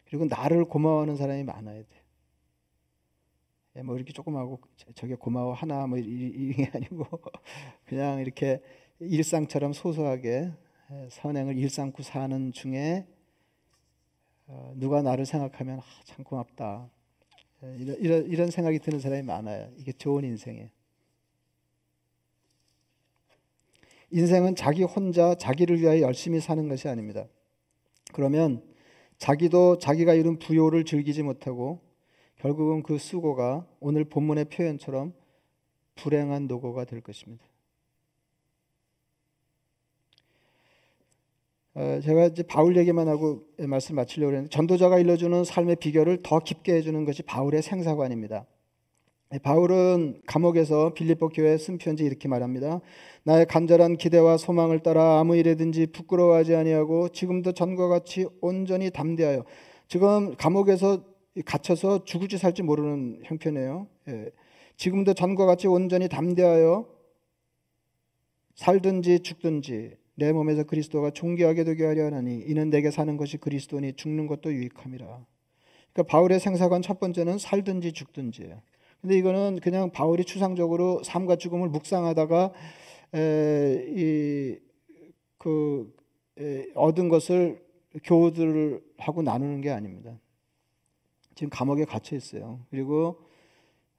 그리고 나를 고마워하는 사람이 많아야 돼요. 뭐 이렇게 조금 하고 저게 고마워 하나 뭐 이게 아니고 그냥 이렇게 일상처럼 소소하게 선행을 일삼고 사는 중에 누가 나를 생각하면 참 고맙다. 이런 생각이 드는 사람이 많아요. 이게 좋은 인생이에요. 인생은 자기 혼자 자기를 위하여 열심히 사는 것이 아닙니다. 그러면 자기도 자기가 이룬 부요를 즐기지 못하고 결국은 그 수고가 오늘 본문의 표현처럼 불행한 노고가 될 것입니다. 제가 이제 바울 얘기만 하고 말씀 마치려고 했는데 전도자가 일러주는 삶의 비결을 더 깊게 해주는 것이 바울의 생사관입니다. 바울은 감옥에서 빌립보 교회에 쓴 편지 이렇게 말합니다. 나의 간절한 기대와 소망을 따라 아무 일에든지 부끄러워하지 아니하고 지금도 전과 같이 온전히 담대하여, 지금 감옥에서 갇혀서 죽을지 살지 모르는 형편이에요. 지금도 전과 같이 온전히 담대하여 살든지 죽든지 내 몸에서 그리스도가 존귀하게 되게 하려 하나니 이는 내게 사는 것이 그리스도니 죽는 것도 유익함이라. 그러니까 바울의 생사관 첫 번째는 살든지 죽든지예요. 근데 이거는 그냥 바울이 추상적으로 삶과 죽음을 묵상하다가 얻은 것을 교우들하고 나누는 게 아닙니다. 지금 감옥에 갇혀 있어요. 그리고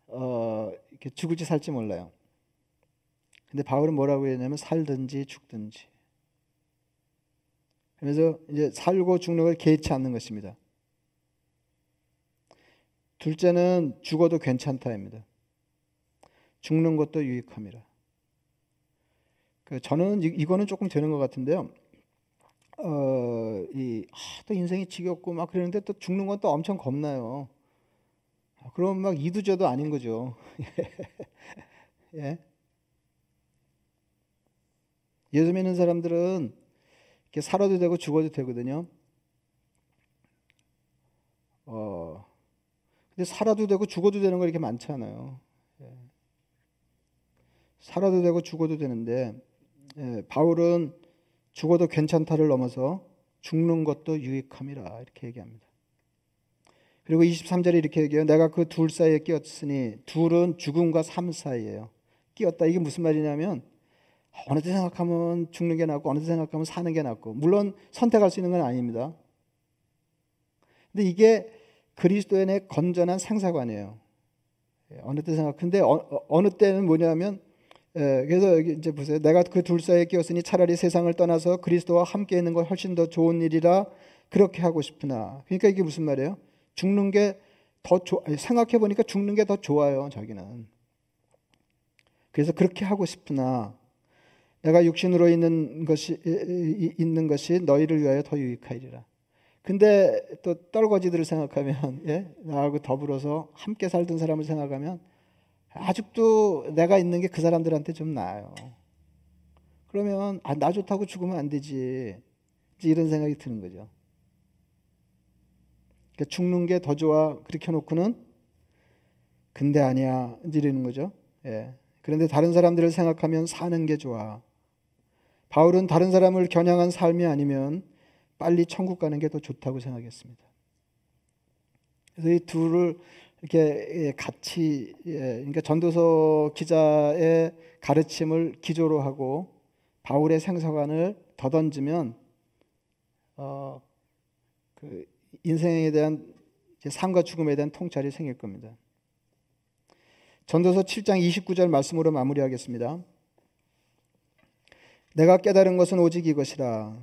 이렇게 죽을지 살지 몰라요. 근데 바울은 뭐라고 했냐면 살든지 죽든지. 그래서 이제 살고 죽는 걸 개의치 않는 것입니다. 둘째는 죽어도 괜찮다입니다. 죽는 것도 유익함이라. 저는 이거는 조금 되는 것 같은데요. 또 인생이 지겹고 막 그러는데 또 죽는 건 또 엄청 겁나요. 그럼 막 이두저도 아닌 거죠. 예. 예수 믿는 사람들은 이렇게 살아도 되고 죽어도 되거든요. 근데 살아도 되고 죽어도 되는 거 이렇게 많지 않아요. 살아도 되고 죽어도 되는데 바울은 죽어도 괜찮다를 넘어서 죽는 것도 유익함이라 이렇게 얘기합니다. 그리고 23절에 이렇게 얘기해요. 내가 그 둘 사이에 끼었으니, 둘은 죽음과 삶 사이예요. 끼었다. 이게 무슨 말이냐면 어느 때 생각하면 죽는 게 낫고 어느 때 생각하면 사는 게 낫고, 물론 선택할 수 있는 건 아닙니다. 근데 이게 그리스도인의 건전한 생사관이에요. 어느 때 생각. 근데 어느 때는 뭐냐면, 그래서 여기 이제 보세요. 내가 그 둘 사이에 끼었으니 차라리 세상을 떠나서 그리스도와 함께 있는 것 훨씬 더 좋은 일이라 그렇게 하고 싶으나. 그러니까 이게 무슨 말이에요? 죽는 게 더 생각해 보니까 죽는 게 더 좋아요, 자기는. 그래서 그렇게 하고 싶으나 내가 육신으로 있는 것이 너희를 위하여 더 유익하리라. 근데 또 떨거지들을 생각하면, 예? 나하고 더불어서 함께 살던 사람을 생각하면 아직도 내가 있는 게 그 사람들한테 좀 나아요. 그러면 나 좋다고 죽으면 안 되지, 이런 생각이 드는 거죠. 그러니까 죽는 게 더 좋아 그렇게 해놓고는 근데 아니야 이러는 거죠. 예. 그런데 다른 사람들을 생각하면 사는 게 좋아. 바울은 다른 사람을 겨냥한 삶이 아니면 빨리 천국 가는 게 더 좋다고 생각했습니다. 그래서 이 둘을 이렇게 같이, 그러니까 전도서 기자의 가르침을 기조로 하고 바울의 생사관을 더던지면 그 인생에 대한 삶과 죽음에 대한 통찰이 생길 겁니다. 전도서 7장 29절 말씀으로 마무리하겠습니다. 내가 깨달은 것은 오직 이것이라.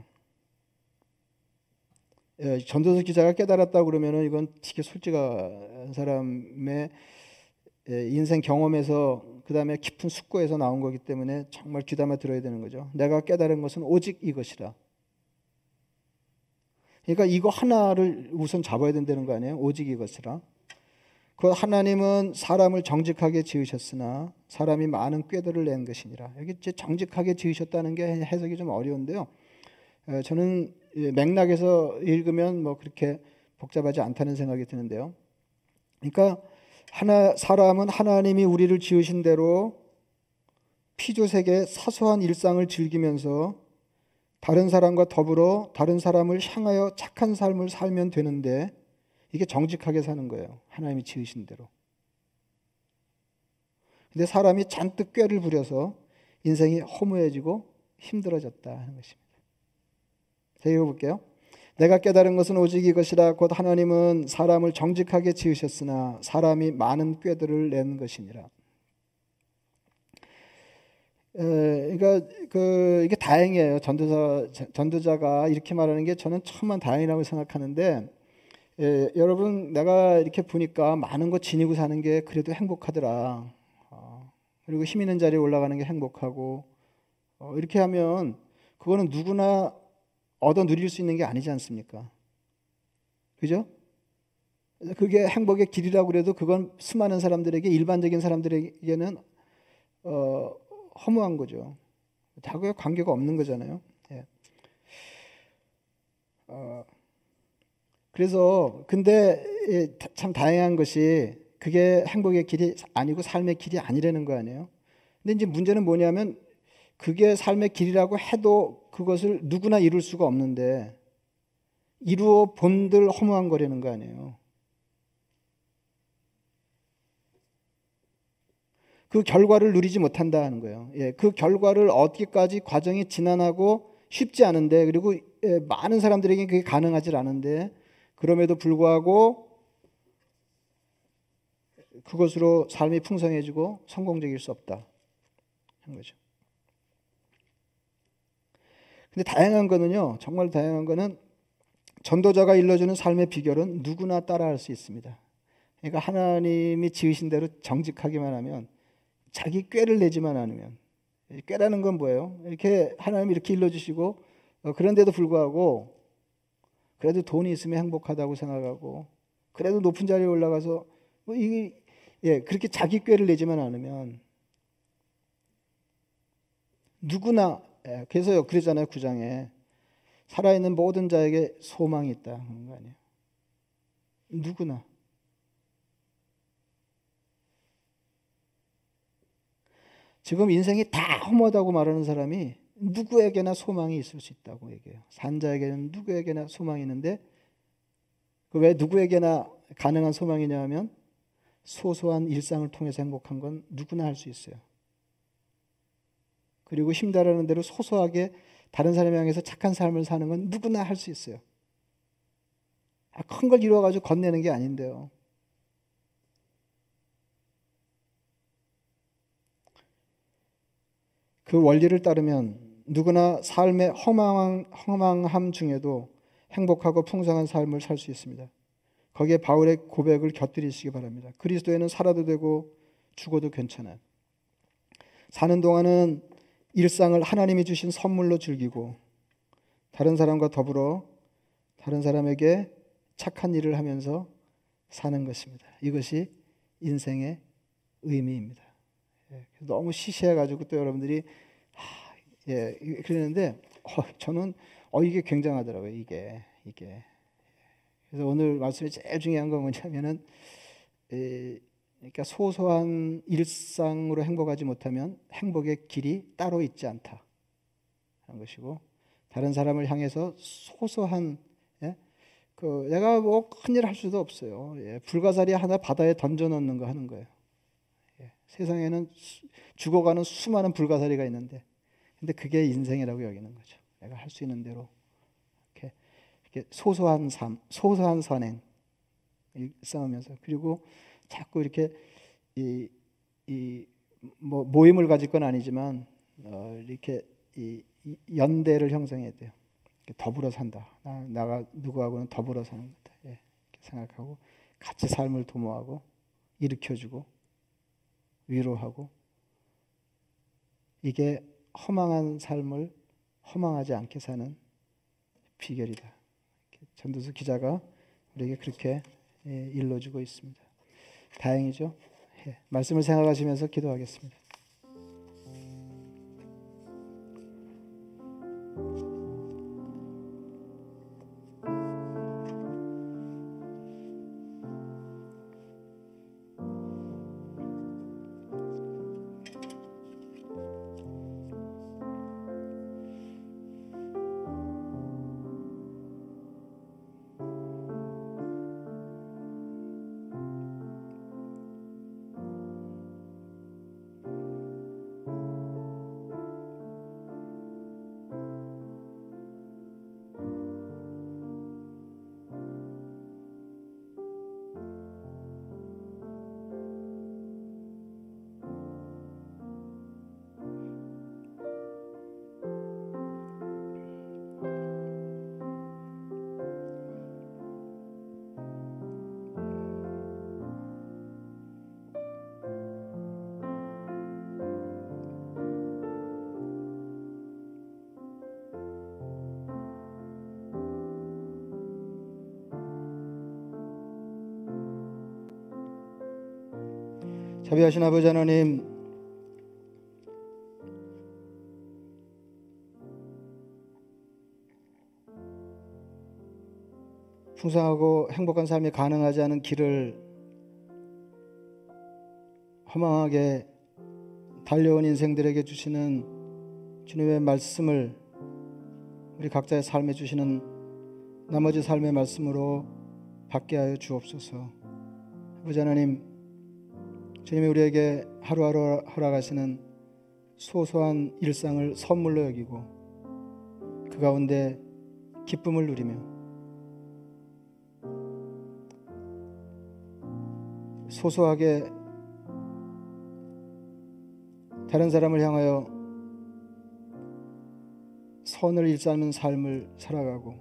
전도서 기자가 깨달았다고 그러면은 이건 되게 솔직한 사람의 인생 경험에서, 그 다음에 깊은 숙고에서 나온 거기 때문에 정말 귀담아 들어야 되는 거죠. 내가 깨달은 것은 오직 이것이라. 그러니까 이거 하나를 우선 잡아야 된다는 거 아니에요? 오직 이것이라. 그 하나님은 사람을 정직하게 지으셨으나 사람이 많은 꾀들을 낸 것이니라. 여기 이제 정직하게 지으셨다는 게 해석이 좀 어려운데요. 저는 맥락에서 읽으면 뭐 그렇게 복잡하지 않다는 생각이 드는데요. 그러니까 사람은 하나님이 우리를 지으신 대로 피조색의 사소한 일상을 즐기면서 다른 사람과 더불어 다른 사람을 향하여 착한 삶을 살면 되는데, 이게 정직하게 사는 거예요. 하나님이 지으신 대로. 근데 사람이 잔뜩 꾀를 부려서 인생이 허무해지고 힘들어졌다 하는 것입니다. 자, 읽어볼게요. 내가 깨달은 것은 오직 이것이라. 곧 하나님은 사람을 정직하게 지으셨으나 사람이 많은 꾀들을 낸 것이니라. 그러니까 이게 다행이에요. 전도자가 이렇게 말하는 게 저는 천만 다행이라고 생각하는데, 여러분, 내가 이렇게 보니까 많은 거 지니고 사는 게 그래도 행복하더라. 그리고 힘 있는 자리에 올라가는 게 행복하고, 이렇게 하면 그거는 누구나 얻어 누릴 수 있는 게 아니지 않습니까? 그죠? 그게 행복의 길이라고 그래도 그건 수많은 사람들에게, 일반적인 사람들에게는 허무한 거죠. 자기와 관계가 없는 거잖아요. 예. 그래서 근데 참 다행한 것이 그게 행복의 길이 아니고 삶의 길이 아니라는 거 아니에요. 근데 이제 문제는 뭐냐면 그게 삶의 길이라고 해도 그것을 누구나 이룰 수가 없는데 이루어 본들 허무한 거라는 거 아니에요. 그 결과를 누리지 못한다는 거예요. 예, 그 결과를 얻기까지 과정이 지난하고 쉽지 않은데, 그리고 많은 사람들에게 그게 가능하지 않은데, 그럼에도 불구하고 그것으로 삶이 풍성해지고 성공적일 수 없다 하는 거죠. 근데 다양한 거는요, 정말 다양한 거는 전도자가 일러주는 삶의 비결은 누구나 따라할 수 있습니다. 그러니까 하나님이 지으신 대로 정직하기만 하면, 자기 꾀를 내지만 않으면, 꾀라는 건 뭐예요? 이렇게 하나님이 이렇게 일러주시고, 그런데도 불구하고 그래도 돈이 있으면 행복하다고 생각하고, 그래도 높은 자리에 올라가서 뭐 이게 그렇게 자기 꾀를 내지만 않으면 누구나, 그래서요 그러잖아요. 9장에 살아있는 모든 자에게 소망이 있다 하는 거 아니에요. 누구나. 지금 인생이 다 허무하다고 말하는 사람이 누구에게나 소망이 있을 수 있다고 얘기해요. 산자에게는 누구에게나 소망이 있는데, 그 왜 누구에게나 가능한 소망이냐 하면 소소한 일상을 통해서 행복한 건 누구나 할 수 있어요. 그리고 힘다라는 대로 소소하게 다른 사람을 향해서 착한 삶을 사는 건 누구나 할 수 있어요. 큰 걸 이루어가지고 건네는 게 아닌데요. 그 원리를 따르면 누구나 삶의 허망함 중에도 행복하고 풍성한 삶을 살 수 있습니다. 거기에 바울의 고백을 곁들이시기 바랍니다. 그리스도에는 살아도 되고 죽어도 괜찮아요. 사는 동안은 일상을 하나님이 주신 선물로 즐기고 다른 사람과 더불어 다른 사람에게 착한 일을 하면서 사는 것입니다. 이것이 인생의 의미입니다. 너무 시시해가지고 또 여러분들이 그러는데 저는 이게 굉장하더라고요. 이게 그래서 오늘 말씀이 제일 중요한 건 뭐냐면은 그러니까 소소한 일상으로 행복하지 못하면 행복의 길이 따로 있지 않다 하는 것이고, 다른 사람을 향해서 소소한 내가 뭐 큰일 할 수도 없어요. 불가사리 하나 바다에 던져 넣는 거 하는 거예요. 세상에는 죽어가는 수많은 불가사리가 있는데, 근데 그게 인생이라고 여기는 거죠. 내가 할 수 있는 대로 이렇게 소소한 삶, 소소한 선행 싸우면서, 그리고 자꾸 이렇게 뭐 모임을 가질 건 아니지만 이렇게 연대를 형성해야 돼요. 더불어 산다. 나가 누구하고는 더불어 사는 거다. 이렇게 생각하고 같이 삶을 도모하고 일으켜주고 위로하고, 이게 허망한 삶을 허망하지 않게 사는 비결이다. 전도서 기자가 우리에게 그렇게 일러주고 있습니다. 다행이죠. 말씀을 생각하시면서 기도하겠습니다. 자비하신 아버지 하나님, 풍성하고 행복한 삶이 가능하지 않은 길을 허망하게 달려온 인생들에게 주시는 주님의 말씀을 우리 각자의 삶에 주시는 나머지 삶의 말씀으로 받게 하여 주옵소서. 아버지 하나님, 주님이 우리에게 하루하루 허락하시는 소소한 일상을 선물로 여기고 그 가운데 기쁨을 누리며 소소하게 다른 사람을 향하여 선을 일삼는 삶을 살아가고,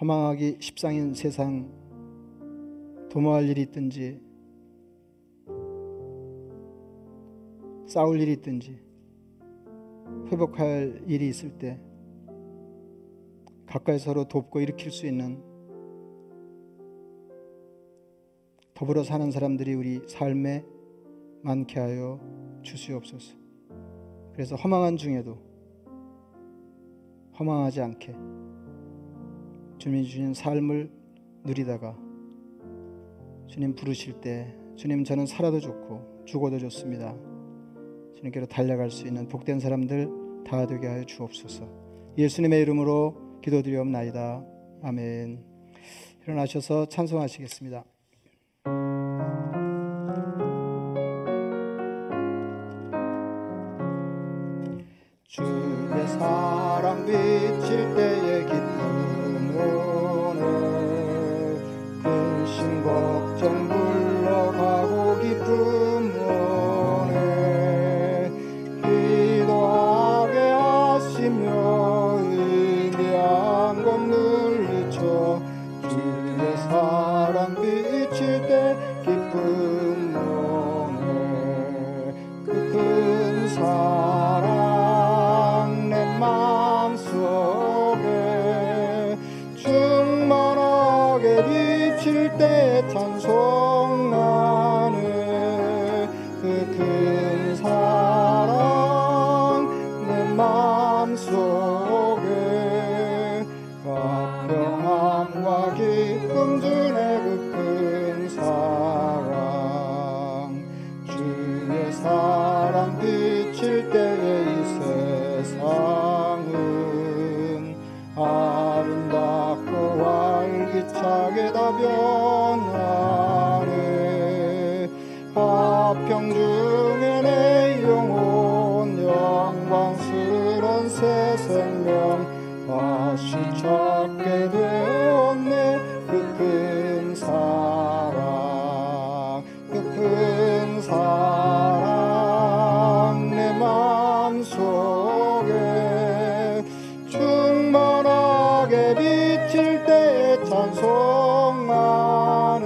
허망하기 십상인 세상 도모할 일이 있든지 싸울 일이 있든지 회복할 일이 있을 때 가까이 서로 돕고 일으킬 수 있는 더불어 사는 사람들이 우리 삶에 많게 하여 주시옵소서. 그래서 허망한 중에도 허망하지 않게 주님이 주신 삶을 누리다가 주님 부르실 때 주님 저는 살아도 좋고 죽어도 좋습니다, 주님께로 달려갈 수 있는 복된 사람들 다 되게 하여 주옵소서. 예수님의 이름으로 기도드리옵나이다. 아멘. 일어나셔서 찬송하시겠습니다. 사랑 비칠 때에 기쁨 오네 근심 걱정 물러가고 기쁨 오네 기도하게 하시며 의미한 것 물리쳐 주의 사랑 비칠 때 기쁨 오네 그 큰 사랑 내 마음속에 충만하게 비칠 때 찬송하네 그 큰 사랑 내 마음속에 화평함과 기쁨 주네 그 큰 사랑 주의 사랑 비칠 때에 이 세상은 아름답고 활기차게 다 변하네 화평 중에 내 영혼 영광스런 새 생명 다시 찾게 되었네 그 큰 사랑 그 큰 사랑 내 마음속에 충만하게 비칠 때 찬송하네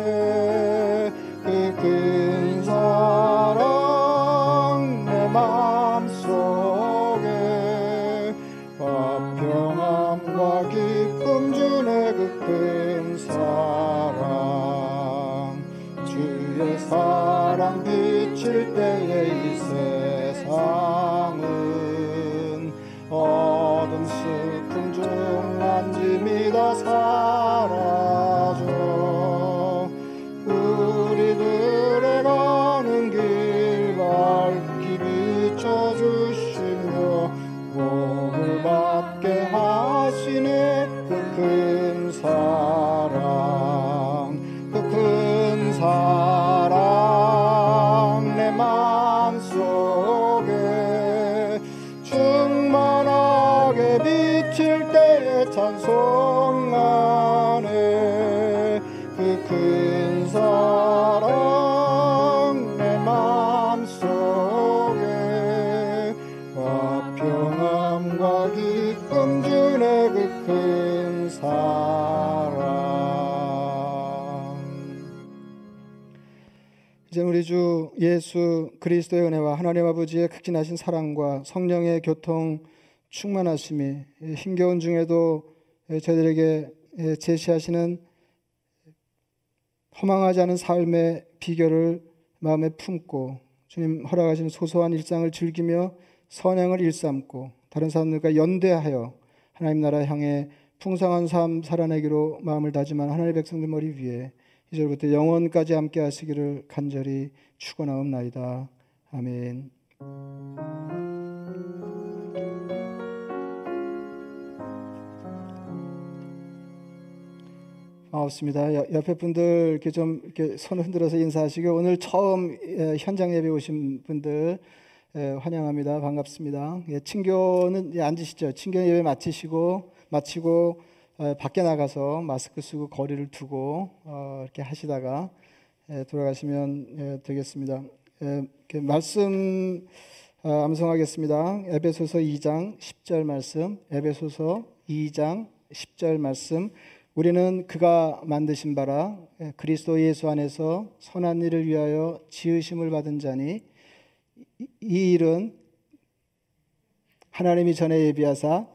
그 큰 사랑 내 마음속에 화평함과 기쁨 주네 그 큰 사랑 주의 사랑 비칠 때에 이 세상은 어둠 슬픔 중 안짐이 다 사라져 우리들의 가는 길 밝히 비춰주시며 복을 받게 하시네 그 큰 사랑 그 큰 사랑 내 마음속에 충만하게 비칠 때에 찬송하네 그 큰 사랑 내 마음속에 화평함과 기쁨 주네 그 큰 사랑 이제 우리 주 예수 그리스도의 은혜와 하나님 아버지의 극진하신 사랑과 성령의 교통 충만하심이 힘겨운 중에도 저희들에게 제시하시는 허망하지 않은 삶의 비결을 마음에 품고 주님 허락하시는 소소한 일상을 즐기며 선행을 일삼고 다른 사람들과 연대하여 하나님 나라 향해 풍성한 삶 살아내기로 마음을 다짐한 하나님의 백성들 머리 위에 이제부터 영원까지 함께 하시기를 간절히 축원하옵나이다. 아멘. 반갑습니다. 옆에 분들 이렇게 좀 이렇게 손을 흔들어서 인사하시고 오늘 처음 현장 예배 오신 분들 환영합니다. 반갑습니다. 친교는 앉으시죠. 친교 예배 마치고 밖에 나가서 마스크 쓰고 거리를 두고 이렇게 하시다가 돌아가시면 되겠습니다. 말씀 암송하겠습니다. 에베소서 2장 10절 말씀. 에베소서 2장 10절 말씀. 우리는 그가 만드신 바라 그리스도 예수 안에서 선한 일을 위하여 지으심을 받은 자니 이 일은 하나님이 전에 예비하사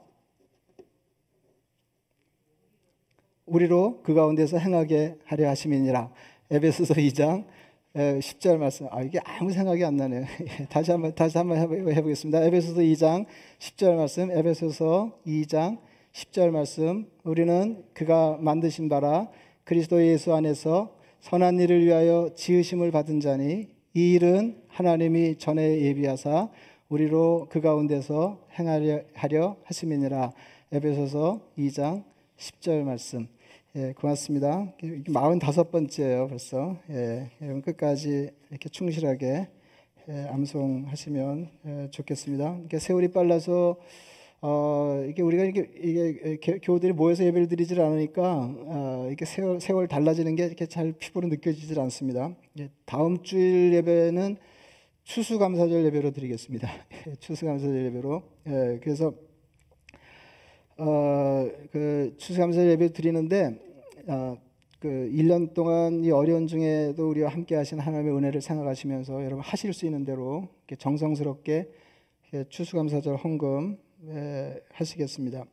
우리로 그 가운데서 행하게 하려 하심이니라. 에베소서 2장 10절 말씀. 이게 아무 생각이 안 나네요. 다시 한번 해보겠습니다. 에베소서 2장 10절 말씀. 에베소서 2장 10절 말씀. 우리는 그가 만드신 바라 그리스도 예수 안에서 선한 일을 위하여 지으심을 받은 자니 이 일은 하나님이 전에 예비하사 우리로 그 가운데서 행하려 하심이니라. 에베소서 2장 10절 말씀. 고맙습니다. 45번째예요 벌써. 여러분 끝까지 이렇게 충실하게 암송하시면 좋겠습니다. 세월이 빨라서 이게 우리가 이게 교우들이 모여서 예배를 드리질 않으니까 이렇게 세월 달라지는 게 이렇게 잘 피부로 느껴지질 않습니다. 다음 주일 예배는 추수감사절 예배로 드리겠습니다. 추수감사절 예배로. 그래서 그 추수감사절 예배 드리는데 그 1년 동안 이 어려운 중에도 우리와 함께 하신 하나님의 은혜를 생각하시면서 여러분 하실 수 있는 대로 이렇게 정성스럽게 추수감사절 헌금 하시겠습니다.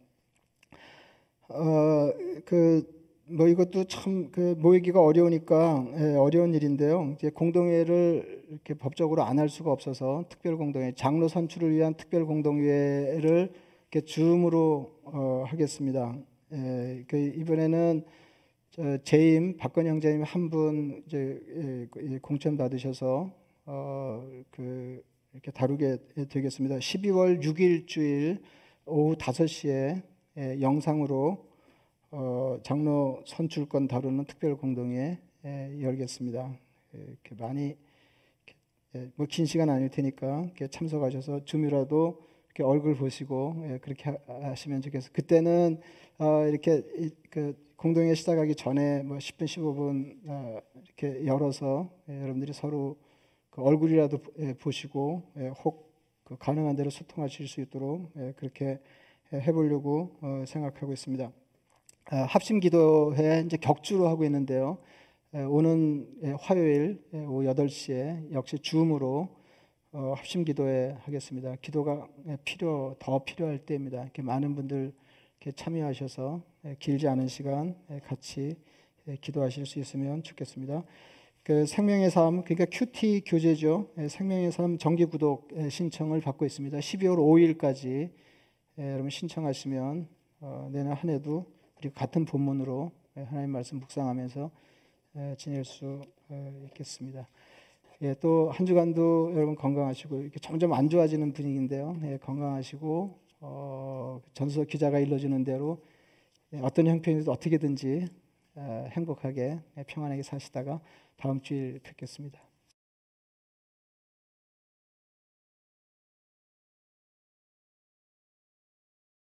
뭐 이것도 참 그 모이기가 어려우니까 어려운 일인데요. 이제 공동회를 이렇게 법적으로 안 할 수가 없어서 특별 공동회, 장로 선출을 위한 특별 공동회를 이렇게 줌으로 하겠습니다. 이번에는 재임 박건희 형제님 한 분 이제 공천 받으셔서 이렇게 다루게 되겠습니다. 12월 6일 주일 오후 5시에 영상으로 장로 선출권 다루는 특별 공동회 열겠습니다. 이렇게 많이 뭐 긴 시간 아닐 테니까 이렇게 참석하셔서 줌이라도 이렇게 얼굴 보시고 그렇게 하시면 좋겠어요. 그때는 이렇게 그 공동회 시작하기 전에 뭐 10분 15분 이렇게 열어서 여러분들이 서로 그 얼굴이라도 보시고 혹 그 가능한 대로 소통하실 수 있도록 그렇게 해보려고 생각하고 있습니다. 합심기도회 이제 격주로 하고 있는데요. 오는 화요일 오후 8시에 역시 줌으로 합심기도회 하겠습니다. 기도가 더 필요할 때입니다. 이렇게 많은 분들 이렇게 참여하셔서 길지 않은 시간 같이 기도하실 수 있으면 좋겠습니다. 그 생명의 삶, 그러니까 큐티 교제죠. 생명의 삶 정기 구독 신청을 받고 있습니다. 12월 5일까지 여러분 신청하시면 내년 한 해도 그리고 같은 본문으로 하나님 말씀 묵상하면서 지낼 수 있겠습니다. 또 한 주간도 여러분 건강하시고 이렇게 점점 안 좋아지는 분위기인데요. 건강하시고 전서 기자가 일러주는 대로 어떤 형편이든 어떻게든지 행복하게 평안하게 사시다가 다음 주일 뵙겠습니다.